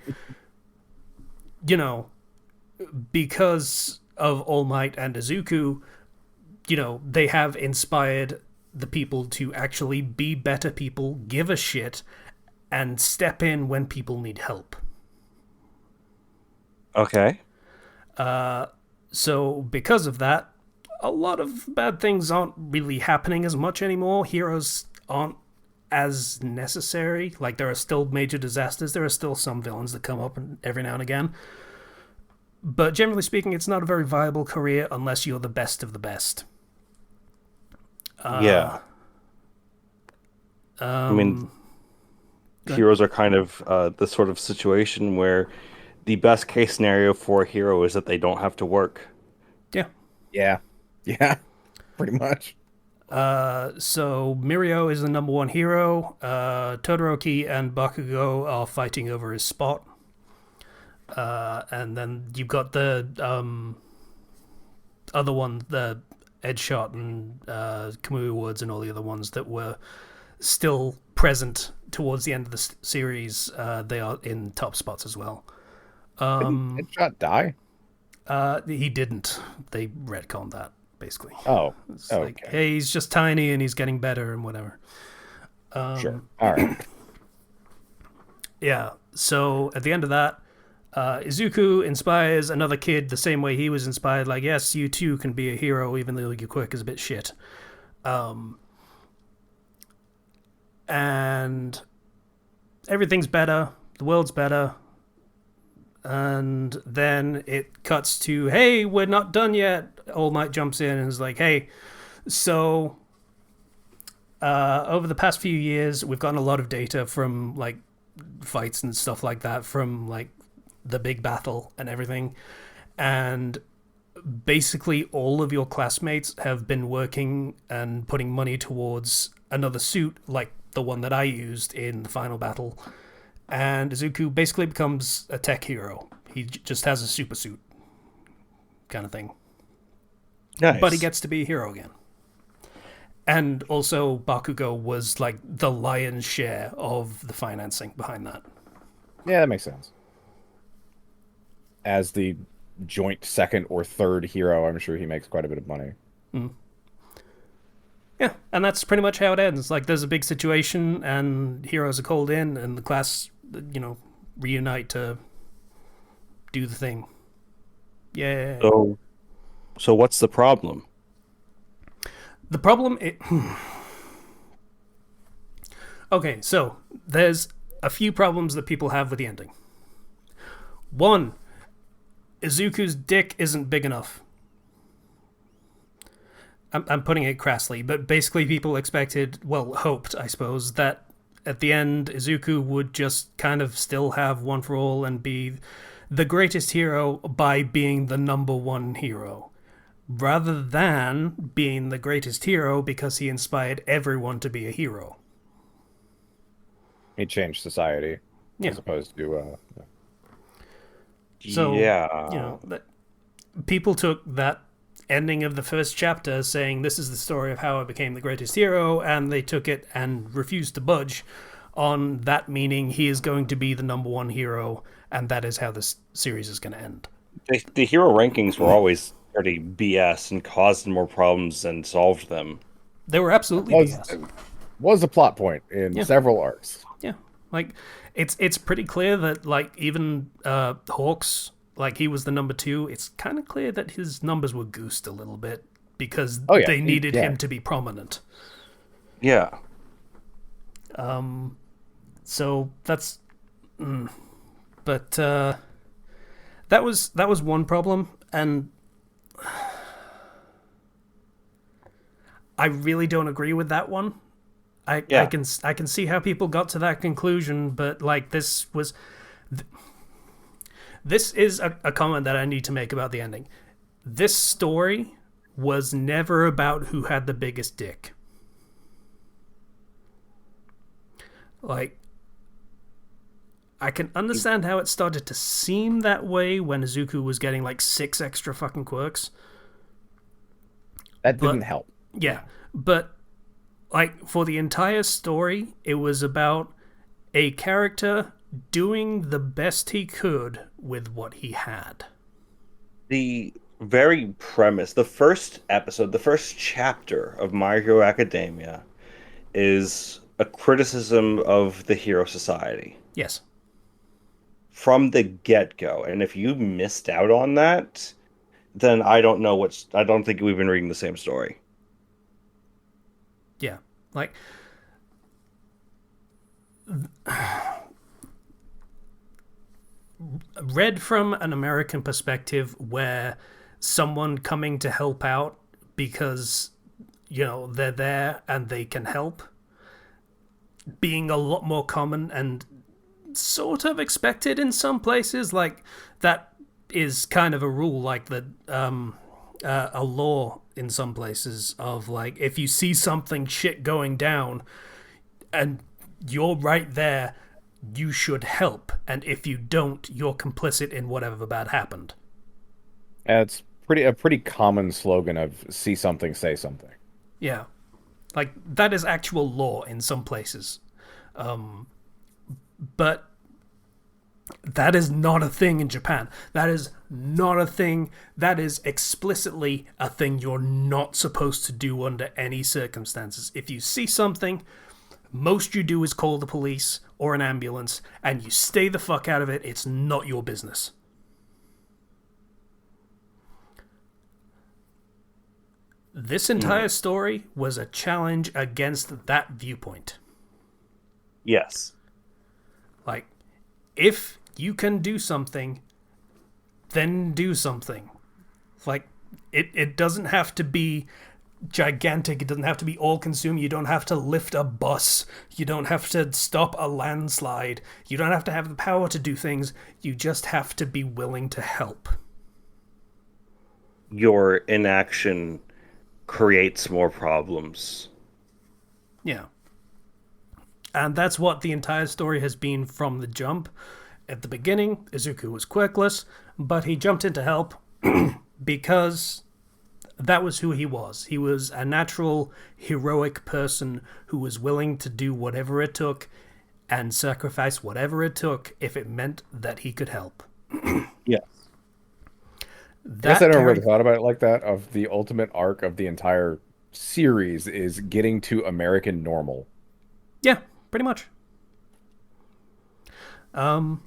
because of All Might and Izuku, they have inspired the people to actually be better people, give a shit, and step in when people need help. Okay. So because of that, a lot of bad things aren't really happening as much anymore. Heroes aren't as necessary. Like, there are still major disasters. There are still some villains that come up every now and again. But generally speaking, it's not a very viable career unless you're the best of the best. Yeah. I mean, heroes are kind of the sort of situation where the best case scenario for a hero is that they don't have to work. Yeah. Yeah. Yeah. Pretty much. So Mirio is the number one hero. Todoroki and Bakugo are fighting over his spot. And then you've got the other one, the Edgeshot and Kamui Woods and all the other ones that were still present towards the end of the series. They are in top spots as well. Didn't Headshot die? He didn't. They retconned that, basically. Oh. It's Okay. like, hey, he's just tiny and he's getting better and whatever. Sure. All right. Yeah. So at the end of that, Izuku inspires another kid the same way he was inspired. Like, yes, you too can be a hero, even though your quirk is a bit shit. And everything's better. The world's better. And then it cuts to, hey, we're not done yet. All Might jumps in and is like, hey, so over the past few years, we've gotten a lot of data from like fights and stuff like that, from like the big battle and everything. And basically all of your classmates have been working and putting money towards another suit like the one that I used in the final battle. And Izuku basically becomes a tech hero. He just has a super suit kind of thing. Nice. But he gets to be a hero again. And also, Bakugo was like the lion's share of the financing behind that. Yeah, that makes sense. As the joint second or third hero, I'm sure he makes quite a bit of money. Yeah, and that's pretty much how it ends. Like, there's a big situation, and heroes are called in, and the class, reunite to do the thing. Yeah. So what's the problem? The problem. Okay, so there's a few problems that people have with the ending. One, Izuku's dick isn't big enough. I'm putting it crassly, but basically people expected, well, hoped, I suppose, that at the end Izuku would just kind of still have One for All and be the greatest hero by being the number one hero, rather than being the greatest hero because he inspired everyone to be a hero. He changed society Yeah. as opposed to So, Yeah. people took that ending of the first chapter saying this is the story of how I became the greatest hero, and they took it and refused to budge on that, meaning he is going to be the number one hero, and that is how this series is going to end. The hero rankings were always pretty BS and caused more problems than solved them. They were absolutely was BS. was a plot point in Yeah. several arcs. Yeah, like it's pretty clear that like even Hawks, like he was the number two. It's kind of clear that his numbers were goosed a little bit because Oh, yeah. they needed Yeah. him to be prominent. Yeah. So that's, but that was one problem, and I really don't agree with that one. I Yeah. I can see how people got to that conclusion, but like this is a comment that I need to make about the ending. This story was never about who had the biggest dick. Like, I can understand how it started to seem that way when Izuku was getting like 6 extra fucking quirks. That But- didn't help. Yeah, but like for the entire story, it was about a character doing the best he could with what he had. The very premise, the first episode, the first chapter of My Hero Academia is a criticism of the hero society Yes. from the get-go. And if you missed out on that, then I don't know I don't think we've been reading the same story. Yeah. Like read from an American perspective where someone coming to help out because they're there and they can help being a lot more common and sort of expected in some places. Like that is kind of a rule, like a law in some places of like if you see something shit going down and you're right there, you should help, and if you don't, you're complicit in whatever bad happened. It's a pretty common slogan of "see something, say something." Yeah, like that is actual law in some places, but that is not a thing in Japan. That is not a thing. That is explicitly a thing you're not supposed to do under any circumstances. If you see something, most you do is call the police or an ambulance, and you stay the fuck out of it. It's not your business. This entire story was a challenge against that viewpoint. Yes. Like, if you can do something, then do something. Like, it doesn't have to be gigantic. It doesn't have to be all-consuming. You don't have to lift a bus. You don't have to stop a landslide. You don't have to have the power to do things. You just have to be willing to help. Your inaction creates more problems. Yeah. And that's what the entire story has been from the jump. At the beginning, Izuku was quirkless, but he jumped in to help because That was who he was. He was a natural, heroic person who was willing to do whatever it took and sacrifice whatever it took if it meant that he could help. Yes. I guess I That never carried. really thought about it like that. Of the ultimate arc of the entire series is getting to American normal. Yeah, pretty much. Um,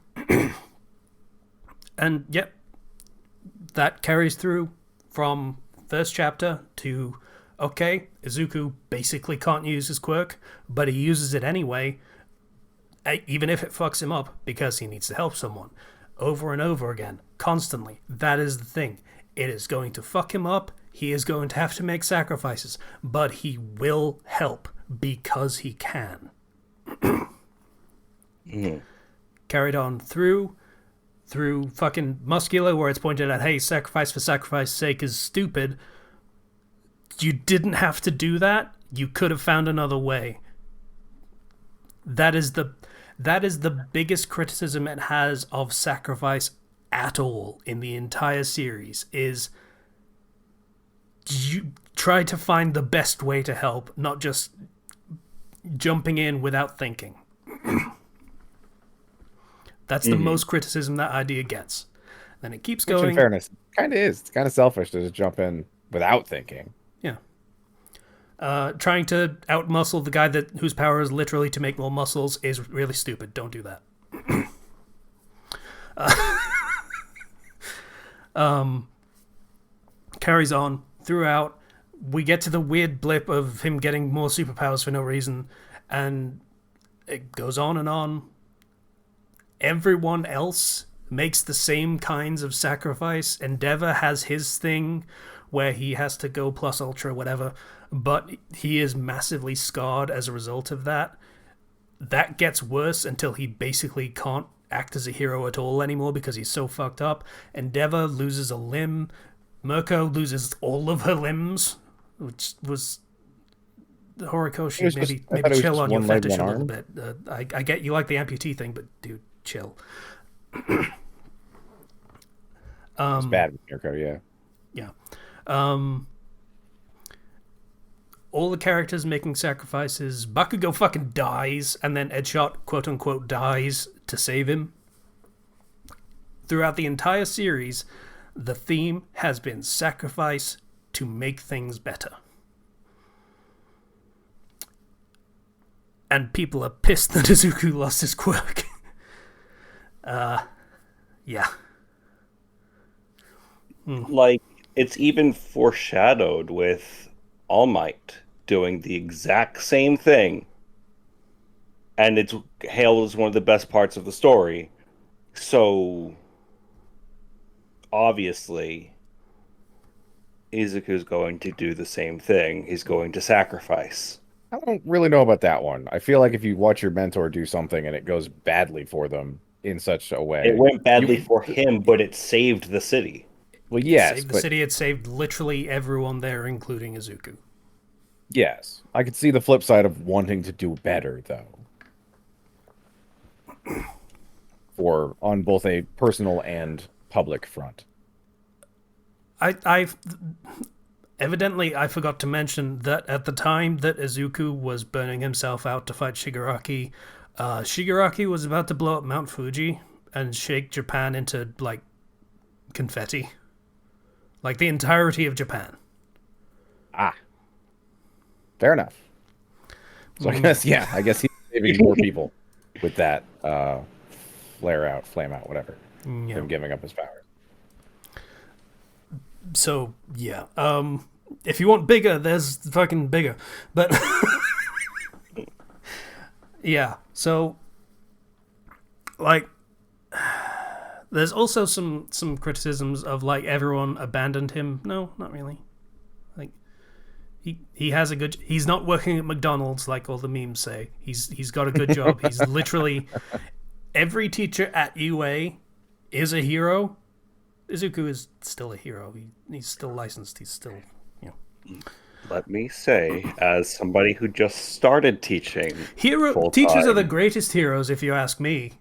and yep, that carries through from first chapter to okay, Izuku basically can't use his quirk, but he uses it anyway, even if it fucks him up because he needs to help someone. Over and over again, constantly. That is the thing. It is going to fuck him up. He is going to have to make sacrifices, but he will help because he can. Mm. Carried on through fucking Muscular, where it's pointed out, hey, sacrifice for sacrifice's sake is stupid. You didn't have to do that. You could have found another way. That is the biggest criticism it has of sacrifice at all in the entire series, is you try to find the best way to help, not just jumping in without thinking. That's the most criticism that idea gets. Then it keeps Which, in going. fairness, kind of is. It's kind of selfish to just jump in without thinking. Yeah. Trying to outmuscle the guy whose power is literally to make more muscles is really stupid. Don't do that. Carries on throughout. We get to the weird blip of him getting more superpowers for no reason, and it goes on and on. Everyone else makes the same kinds of sacrifice. Endeavor has his thing where he has to go plus ultra, whatever, but he is massively scarred as a result of that. That gets worse until he basically can't act as a hero at all anymore because he's so fucked up. Endeavor loses a limb. Mirko loses all of her limbs, which was Horikoshi. Maybe chill on your fetish a little bit. I get you like the amputee thing, but dude, chill. It's bad with Mirko, yeah. Yeah. All the characters making sacrifices. Bakugo fucking dies, and then Edshot, quote unquote, dies to save him. Throughout the entire series, the theme has been sacrifice to make things better. And people are pissed that Izuku lost his quirk. Yeah. Like, it's even foreshadowed with All Might doing the exact same thing. And it's hailed as one of the best parts of the story. So, obviously, Izuku's going to do the same thing. He's going to sacrifice. I don't really know about that one. I feel like if you watch your mentor do something and it goes badly for them in such a way, It went badly for him, but it saved the city. Well, It yes, saved the but city. It saved literally everyone there, including Izuku. yes, I could see the flip side of wanting to do better, though. For on both a personal and public front. I evidently I forgot to mention that at the time that Izuku was burning himself out to fight Shigaraki, Shigaraki was about to blow up Mount Fuji and shake Japan into like confetti, like the entirety of Japan. Ah, fair enough. So I guess he's saving more people with that flame out, whatever, Yeah. him giving up his powers. So yeah, if you want bigger, there's fucking bigger, but yeah. So like, there's also some criticisms of like everyone abandoned him. No, not really. Like he has a good. He's not working at McDonald's like all the memes say. He's got a good job. He's literally every teacher at UA is a hero. Izuku is still a hero. He's still licensed. He's still, Let me say, as somebody who just started teaching, teachers are the greatest heroes, if you ask me.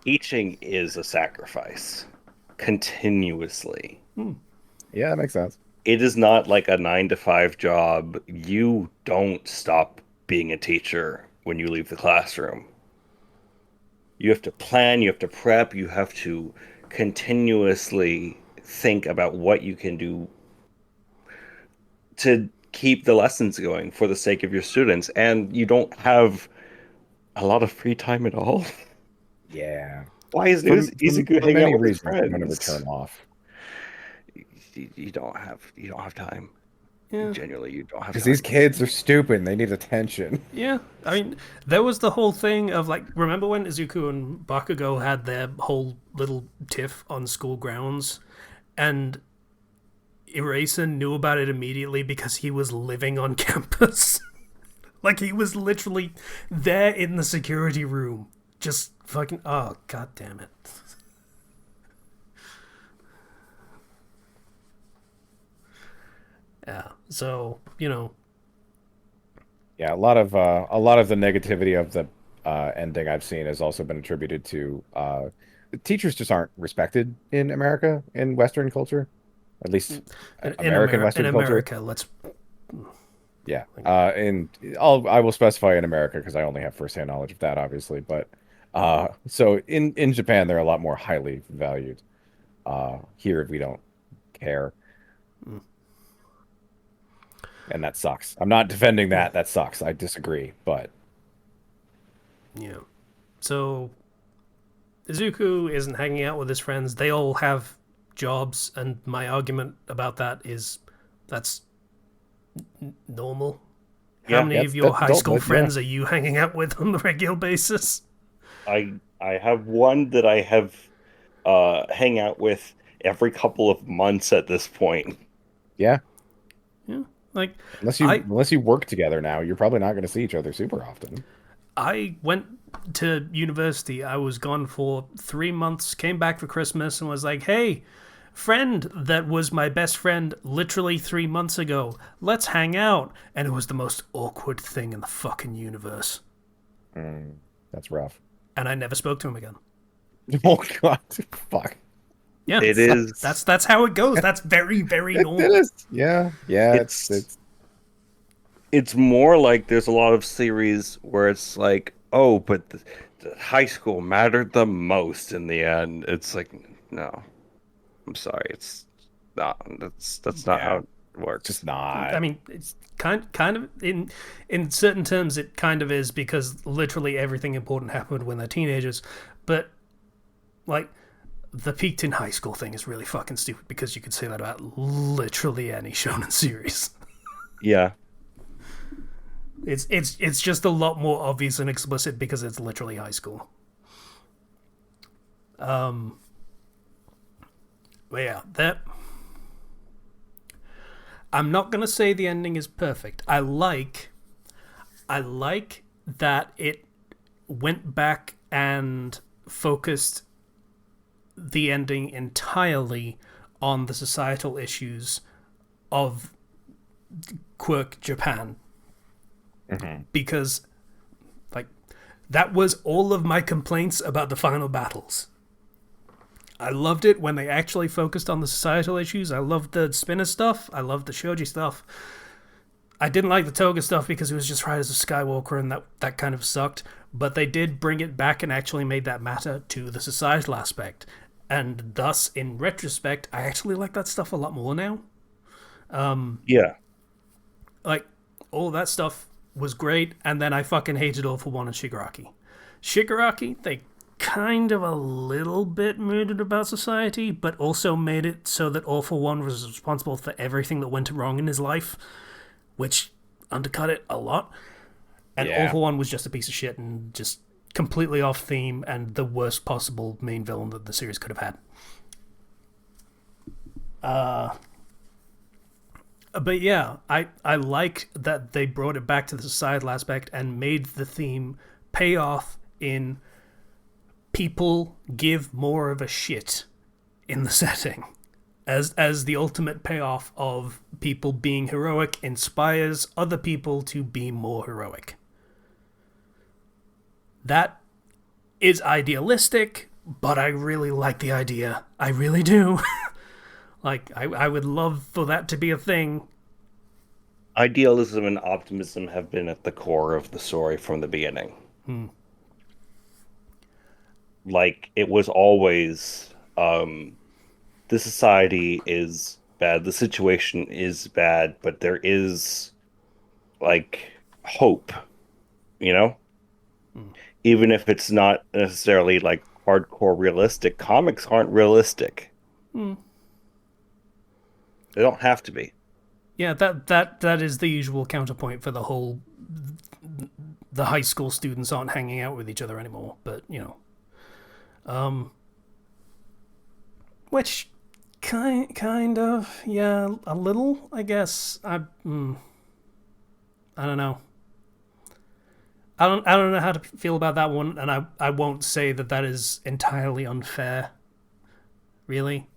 Teaching is a sacrifice. continuously. Yeah, that makes sense. It is not like a 9 to 5 job. You don't stop being a teacher when you leave the classroom. You have to plan, you have to prep, you have to continuously think about what you can do to keep the lessons going for the sake of your students. And you don't have a lot of free time at all. Yeah. Why is For, for, Izuku for hanging out many with his reasons, you don't ever turn friends? off. You don't have time. Yeah. Genuinely, you don't have Because these time. kids are stupid and they need attention. Yeah, I mean, there was the whole thing of like, remember when Izuku and Bakugo had their whole little tiff on school grounds, and Eraser knew about it immediately because he was living on campus. Like he was literally there in the security room, just fucking. Oh god damn it! Yeah, so Yeah, a lot of the negativity of the ending I've seen has also been attributed to teachers just aren't respected in America in Western culture, at least American In Western culture. America, let's. Yeah, and I will specify in America because I only have firsthand knowledge of that, obviously. But so in Japan, they're a lot more highly valued. Here, we don't care, and that sucks. I'm not defending that. That sucks. I disagree, but Yeah. So Izuku isn't hanging out with his friends. They all have jobs, and my argument about that is that's normal. How Yeah, many of your that's high school adulthood. Yeah, friends are you hanging out with on the regular basis? I have one that I have hang out with every couple of months at this point. yeah. Yeah. Like Unless you I unless you work together now, you're probably not going to see each other super often. I went to university. I was gone for 3 months, came back for Christmas and was like, "Hey, friend that was my best friend literally 3 months ago. Let's hang out." And it was the most awkward thing in the fucking universe. Mm, that's rough. And I never spoke to him again. Oh God, fuck. Yeah, It that's is that's how it goes. That's very very It normal. is. Yeah, yeah. it's it's more like there's a lot of series where it's like, oh, but the high school mattered the most in the end. It's like, no, I'm sorry, it's not. That's not how yeah. it works. Just I not. mean, it's kind of in certain terms it kind of is because literally everything important happened when they're teenagers, but like the peaked in high school thing is really fucking stupid because you could say that about literally any shonen series. Yeah, It's just a lot more obvious and explicit because it's literally high school. But yeah, that I'm not gonna say the ending is perfect. I like that it went back and focused the ending entirely on the societal issues of quirk Japan because like that was all of my complaints about the final battles. I loved it when they actually focused on the societal issues. I loved the spinner stuff. I loved the shoji stuff. I didn't like the toga stuff because it was just Rise of Skywalker and that kind of sucked. But they did bring it back and actually made that matter to the societal aspect. And thus, in retrospect, I actually like that stuff a lot more now. yeah. Like, all that stuff was great, and then I fucking hated All for One and Shigaraki. Shigaraki, they kind of a little bit mooted about society, but also made it so that All for One was responsible for everything that went wrong in his life, which undercut it a lot. And All Yeah. for One was just a piece of shit and just completely off theme and the worst possible main villain that the series could have had. But yeah, I like that they brought it back to the societal aspect and made the theme pay off in people give more of a shit in the setting. As the ultimate payoff of people being heroic inspires other people to be more heroic. That is idealistic, but I really like the idea. I really do. Like, I would love for that to be a thing. Idealism and optimism have been at the core of the story from the beginning. Hmm. Like it was always, the society is bad, the situation is bad, but there is like hope, you know? Hmm. Even if it's not necessarily like hardcore realistic, comics aren't realistic. Hmm. They don't have to be. Yeah, that is the usual counterpoint for the whole the high school students aren't hanging out with each other anymore. But which kind of, yeah, a little, I guess. I don't know. I don't know how to feel about that one, and I won't say that that is entirely unfair. Really,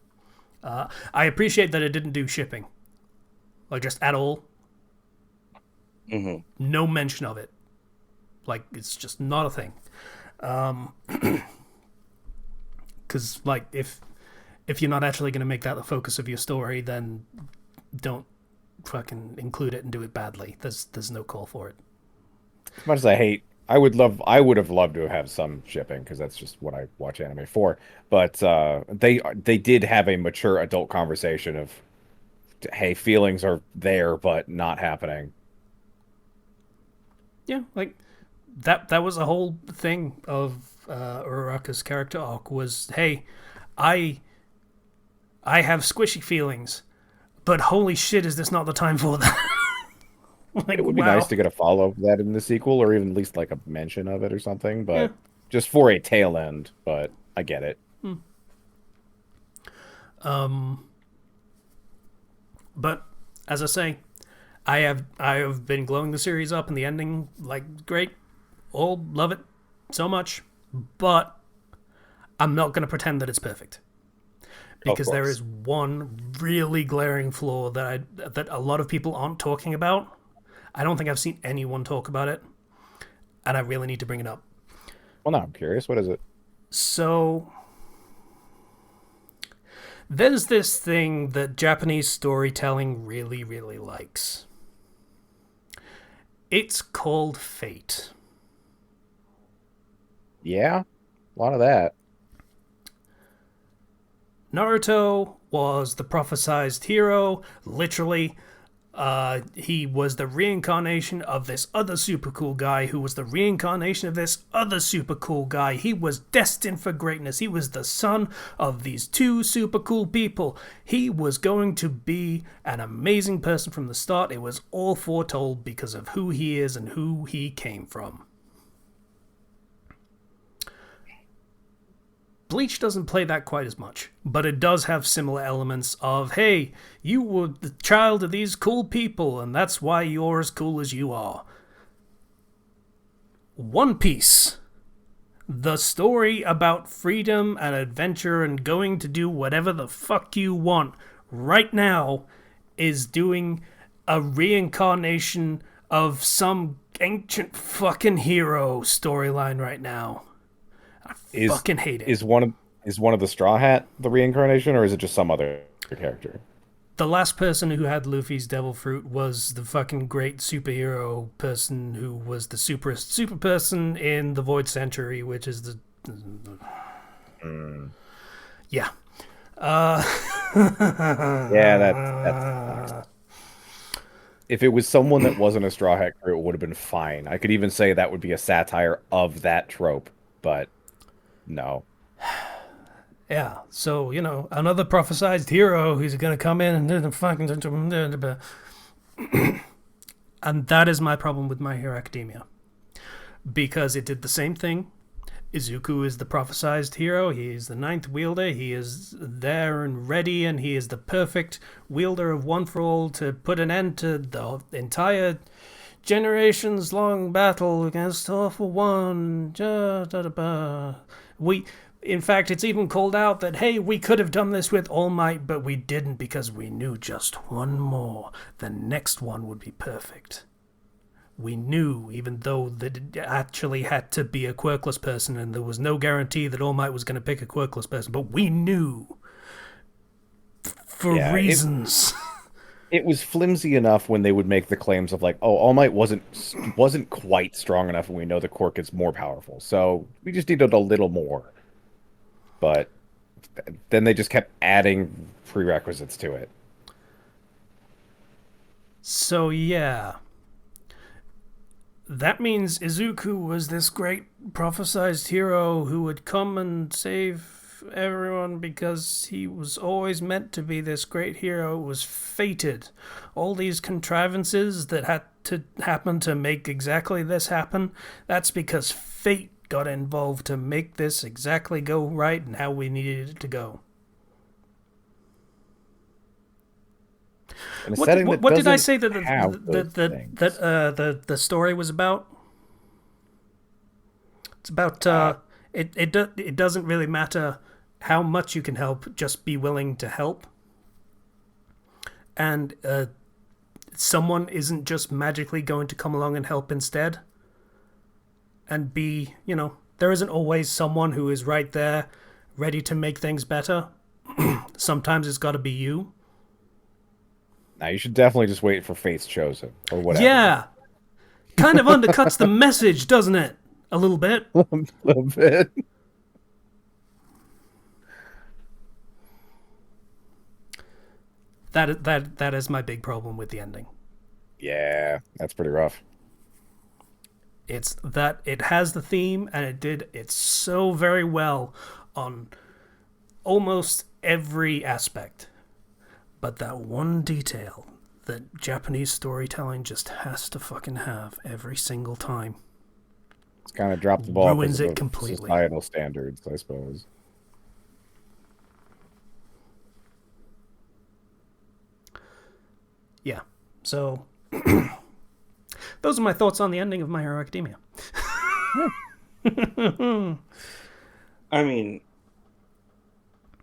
I appreciate that it didn't do shipping, like just at all. Hmm. No mention of it. Like it's just not a thing. Because like if you're not actually going to make that the focus of your story, then don't fucking include it and do it badly. There's no call for it. As much as I would have loved to have some shipping because that's just what I watch anime for. But they did have a mature adult conversation of, hey, feelings are there but not happening. Yeah, like that was a whole thing of Uraraka's character arc was, hey, I I have squishy feelings, but holy shit, is this not the time for that? Like, It would be nice wow. to get a follow of that in the sequel, or even at least like a mention of it or something, Yeah. but just for a tail end. But I get it. Um, but as I say, I have been glowing the series up, and the ending, like, great, all love it so much, but I'm not going to pretend that it's perfect Of because there course. is one really glaring flaw that a lot of people aren't talking about. I don't think I've seen anyone talk about it, and I really need to bring it up. Well, now I'm curious. What is it? So there's this thing that Japanese storytelling really, really likes. It's called fate. Yeah, a lot of that. Naruto was the prophesized hero, literally. He was the reincarnation of this other super cool guy who was the reincarnation of this other super cool guy. He was destined for greatness. He was the son of these two super cool people. He was going to be an amazing person from the start. It was all foretold because of who he is and who he came from. Bleach doesn't play that quite as much, but it does have similar elements of, hey, you were the child of these cool people, and that's why you're as cool as you are. One Piece, the story about freedom and adventure and going to do whatever the fuck you want, right now, is doing a reincarnation of some ancient fucking hero storyline right now. I Is fucking hate it. is one of is one of the Straw Hat the reincarnation, or is it just some other character? The last person who had Luffy's devil fruit was the fucking great superhero person who was the super person in the Void Century, which is the Mm. yeah. Yeah, that sucks. If it was someone that wasn't a Straw Hat crew, it would have been fine. I could even say that would be a satire of that trope, but no. Yeah, so another prophesized hero who's gonna come in and do the fucking, and that is my problem with My Hero Academia because it did the same thing. Izuku is the prophesized hero. He is the ninth wielder. He is there and ready, and he is the perfect wielder of One for All to put an end to the entire generations long battle against All for One. In fact, it's even called out that, hey, we could have done this with All Might, but we didn't because we knew just one more. The next one would be perfect. we knew, even though that it actually had to be a quirkless person, and there was no guarantee that All Might was going to pick a quirkless person, but we knew for Yeah, reasons. it was flimsy enough when they would make the claims of like, oh, All Might wasn't quite strong enough, and we know the Quark is more powerful, so we just needed a little more. But then they just kept adding prerequisites to it. So yeah, that means Izuku was this great prophesized hero who would come and save everyone because he was always meant to be this great hero, was fated. All these contrivances that had to happen to make exactly this happen, that's because fate got involved to make this exactly go right and how we needed it to go. In a setting that What did I doesn't say that have those things. the story was about? It's about Uh, it doesn't really matter how much you can help, just be willing to help. And someone isn't just magically going to come along and help instead. And be, there isn't always someone who is right there ready to make things better. Sometimes it's got to be you. Now you should definitely just wait for Fate's Chosen or whatever. Yeah, kind of undercuts the message, doesn't it? A little bit. A little bit. That is my big problem with the ending. Yeah, that's pretty rough. It's that it has the theme and it did it so very well on almost every aspect. But that one detail that Japanese storytelling just has to fucking have every single time It's kind of dropped the ball ruins because it of completely. societal standards, I suppose. Yeah. So those are my thoughts on the ending of My Hero Academia. I mean,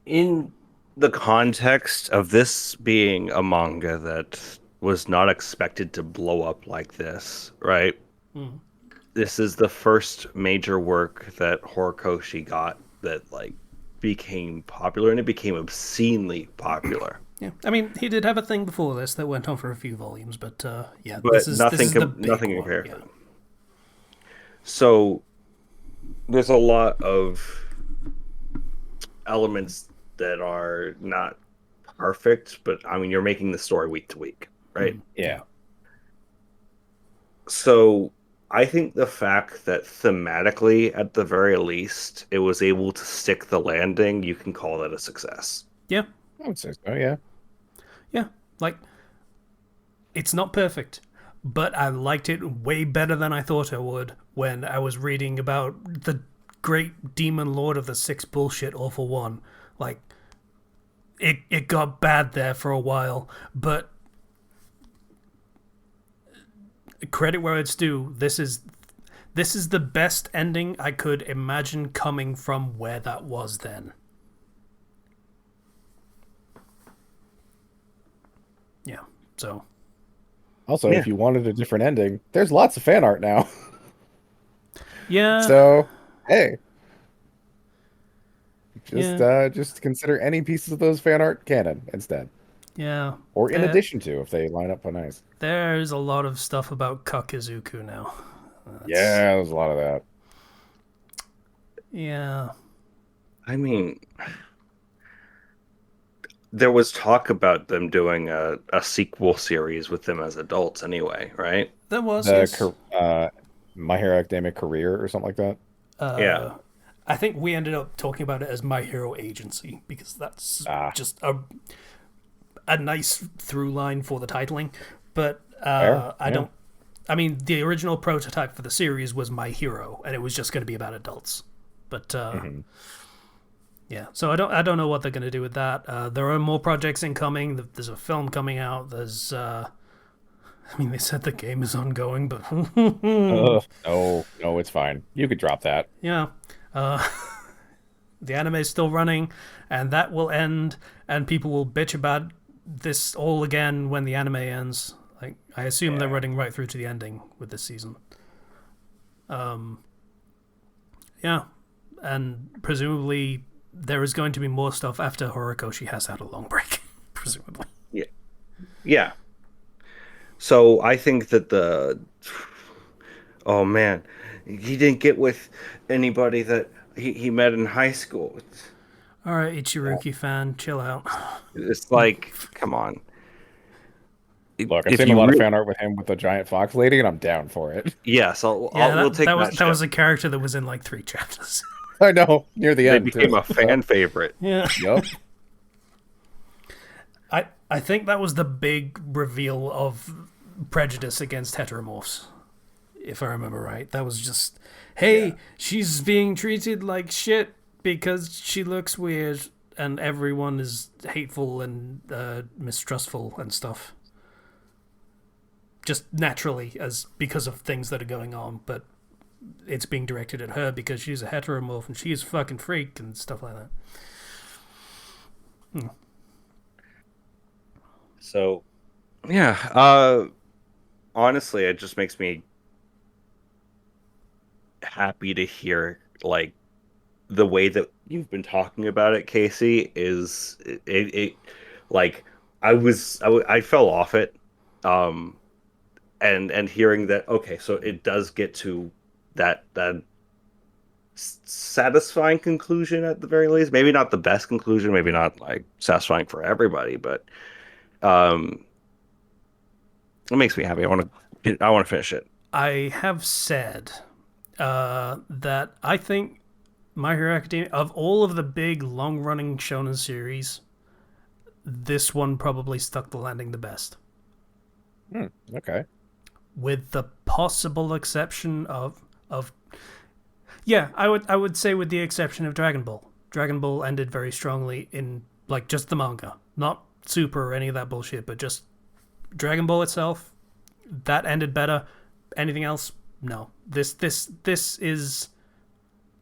in the context of this being a manga that was not expected to blow up like this, right? Mm. This is the first major work that Horikoshi got that like became popular, and it became obscenely popular. Yeah, I mean, he did have a thing before this that went on for a few volumes, but yeah, But this is the big nothing one. compared. Yeah. So there's a lot of elements that are not perfect, but I mean, you're making the story week to week, right? Yeah. So I think the fact that thematically, at the very least, it was able to stick the landing, you can call that a success. Yeah, I would say so, yeah. yeah. Like, it's not perfect, but I liked it way better than I thought I would when I was reading about the great demon lord of the six bullshit all for one. Like, it got bad there for a while, but credit where it's due. This is the best ending I could imagine coming from where that was then. Yeah. So. Also, Yeah. if you wanted a different ending, there's lots of fan art now. Yeah. So, hey, Yeah. just consider any pieces of those fan art canon instead, Yeah. or in There, addition to if they line up nice. there's a lot of stuff about Kakizuku now. Yeah, there's a lot of that. Yeah. I mean, there was talk about them doing a sequel series with them as adults anyway, right? There was, The yes. My Hero Academia Career or something like that. Yeah. I think we ended up talking about it as My Hero Agency because that's Ah, just a nice through line for the titling. But fair. I Yeah. don't. I mean, the original prototype for the series was My Hero, and it was just going to be about adults. But Mhm. yeah, so I don't know what they're going to do with that. There are more projects incoming. There's a film coming out. There's I mean, they said the game is ongoing, but No, it's fine. You could drop that. yeah, the anime is still running, and that will end, and people will bitch about this all again when the anime ends. Like, I assume they're Yeah. running right through to the ending with this season. Yeah, and presumably there is going to be more stuff after Horikoshi has had a long break. Presumably. Yeah. Yeah. So I think that the oh man, he didn't get with anybody that he met in high school. All right, Ichiruki fan, chill out. It's like, come on. Look, I've If seen a you lot of really, fan art with him with the giant fox lady, and I'm down for it. yes, Yeah, we'll that take that was that that was ship. a character that was in like 3 chapters. I know, near the They end became too. a fan favorite. Yeah. Yup. I think that was the big reveal of prejudice against heteromorphs, if I remember right. That was just, Yeah. hey, she's being treated like shit because she looks weird, and everyone is hateful and mistrustful and stuff. Just naturally, as because of things that are going on, but it's being directed at her because she's a heteromorph and she's a fucking freak and stuff like that. So yeah, honestly, it just makes me happy to hear like the way that you've been talking about it, Casey, is it like I fell off it, um, and hearing that okay, so it does get to that satisfying conclusion at the very least. Maybe not the best conclusion, maybe not like satisfying for everybody, but um, it makes me happy. I want to finish it. I have said that I think My Hero Academia, of all of the big long running shonen series, this one probably stuck the landing the best. Okay. With the possible exception of yeah, I would say with the exception of Dragon Ball. Dragon Ball ended very strongly in like just the manga, not Super or any of that bullshit, but just Dragon Ball itself. That ended better. Anything else? No. This is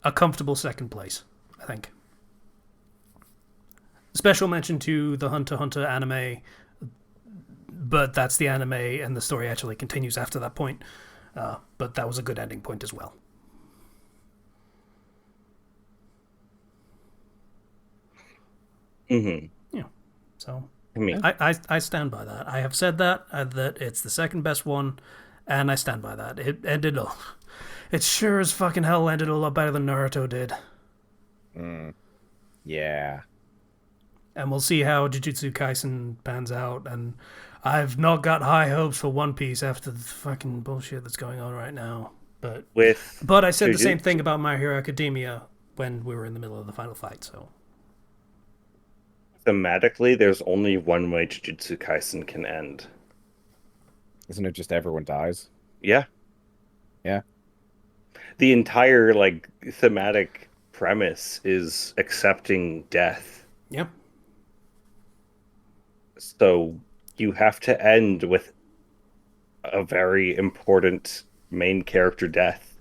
a comfortable second place, I think. Special mention to the Hunter x Hunter anime, but that's the anime, and the story actually continues after that point. But that was a good ending point as well. Hmm. Yeah. So I mean, I stand by that. I have said that that it's the second best one, and I stand by that. It ended. It sure as fucking hell ended a lot better than Naruto did. Yeah. And we'll see how Jujutsu Kaisen pans out. And I've not got high hopes for One Piece after the fucking bullshit that's going on right now. But with but I said the same thing Jujutsu, about My Hero Academia when we were in the middle of the final fight. So thematically, there's only one way Jujutsu Kaisen can end. Isn't it just everyone dies? Yeah, Yeah. the entire like thematic premise is accepting death. yeah, So you have to end with a very important main character death.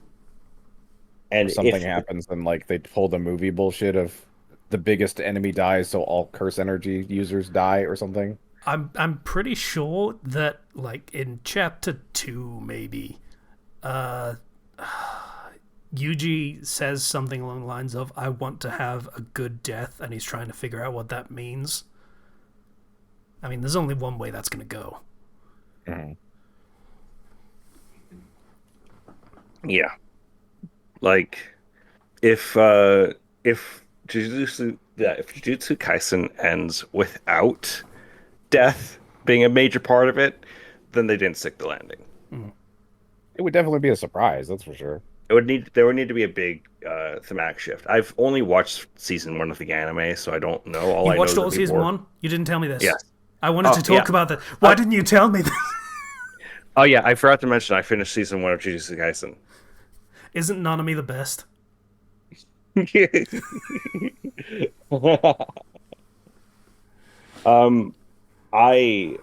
Or And something happens and like they pull the movie bullshit of the biggest enemy dies, so all curse energy users die or something. I'm pretty sure that like in chapter 2 maybe, uh, Yuji says something along the lines of "I want to have a good death," and he's trying to figure out what that means. I mean, there's only one way that's gonna go. Mhm. yeah, like if if Jujutsu Kaisen ends without death being a major part of it, then they didn't stick the landing. It would definitely be a surprise, that's for sure. There would need to be a big thematic shift. I've only watched season one of the anime, so I don't know. All You I know is watched that all season people. 1? You didn't tell me this. Yes. I wanted Oh to yeah. talk about that. Why didn't you tell me this? Oh yeah. I forgot to mention I finished season one of Jujutsu Kaisen. Isn't Nanami the best? um, I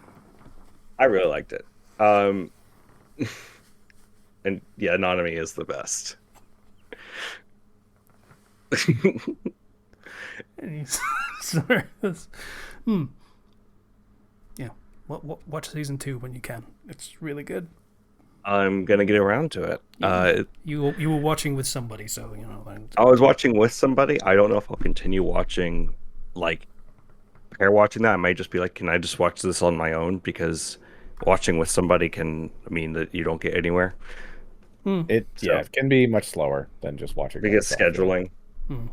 I really liked it. Um, and yeah, Nanami is the best. And he's sorry. Yeah. watch season 2 when you can. It's really good. I'm gonna get around to it. You were watching with somebody, so you know. I was watching with somebody. I don't know if I'll continue watching, like, pair watching that. I might just be like, can I just watch this on my own? Because watching with somebody can mean that you don't get anywhere. It So, it can be much slower than just watching by because yourself. Yeah. scheduling. Hmm.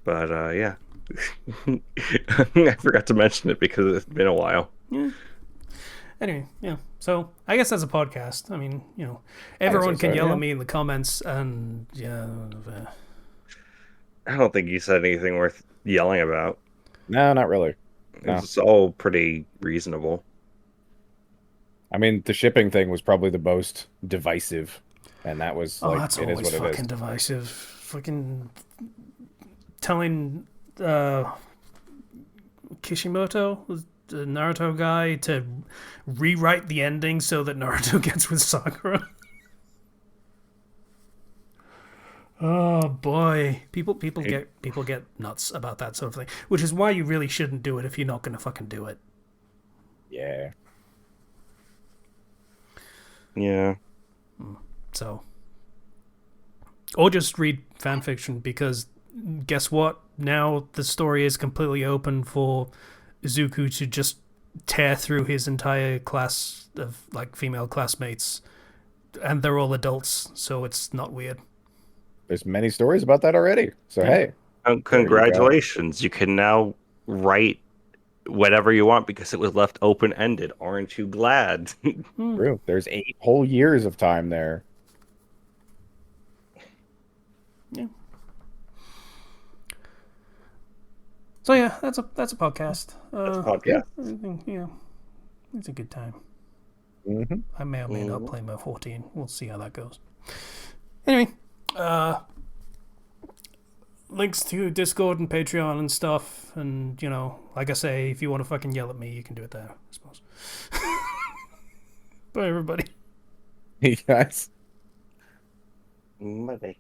But yeah. I forgot to mention it because it's been a while. Yeah. Anyway, yeah. So I guess that's a podcast. I mean, you know, I guess everyone so, can yell yeah. at me in the comments, and yeah, I don't think you said anything worth yelling about. No, not really. No. It's all pretty reasonable. I mean, the shipping thing was probably the most divisive, and that was oh, like, that's it is always what it is. fucking divisive. Fucking telling Kishimoto, the Naruto guy, to rewrite the ending so that Naruto gets with Sakura. Oh boy, people get nuts about that sort of thing, which is why you really shouldn't do it if you're not gonna fucking do it. Yeah. Yeah. So, or just read fan fiction, because guess what? Now the story is completely open for Izuku to just tear through his entire class of like female classmates, and they're all adults, so it's not weird. There's many stories about that already. So, Yeah. hey, there you go. Congratulations. You can now write whatever you want because it was left open-ended. Aren't you glad? True. There's 8 whole years of time there. Yeah. So yeah, that's a podcast. That's a podcast. Yeah, it's a good time. Hmm. I may or may not play Mo 14. We'll see how that goes. Anyway, links to Discord and Patreon and stuff, and you know, like I say, if you want to fucking yell at me, you can do it there, I suppose. Bye, everybody. Hey, guys. Bye.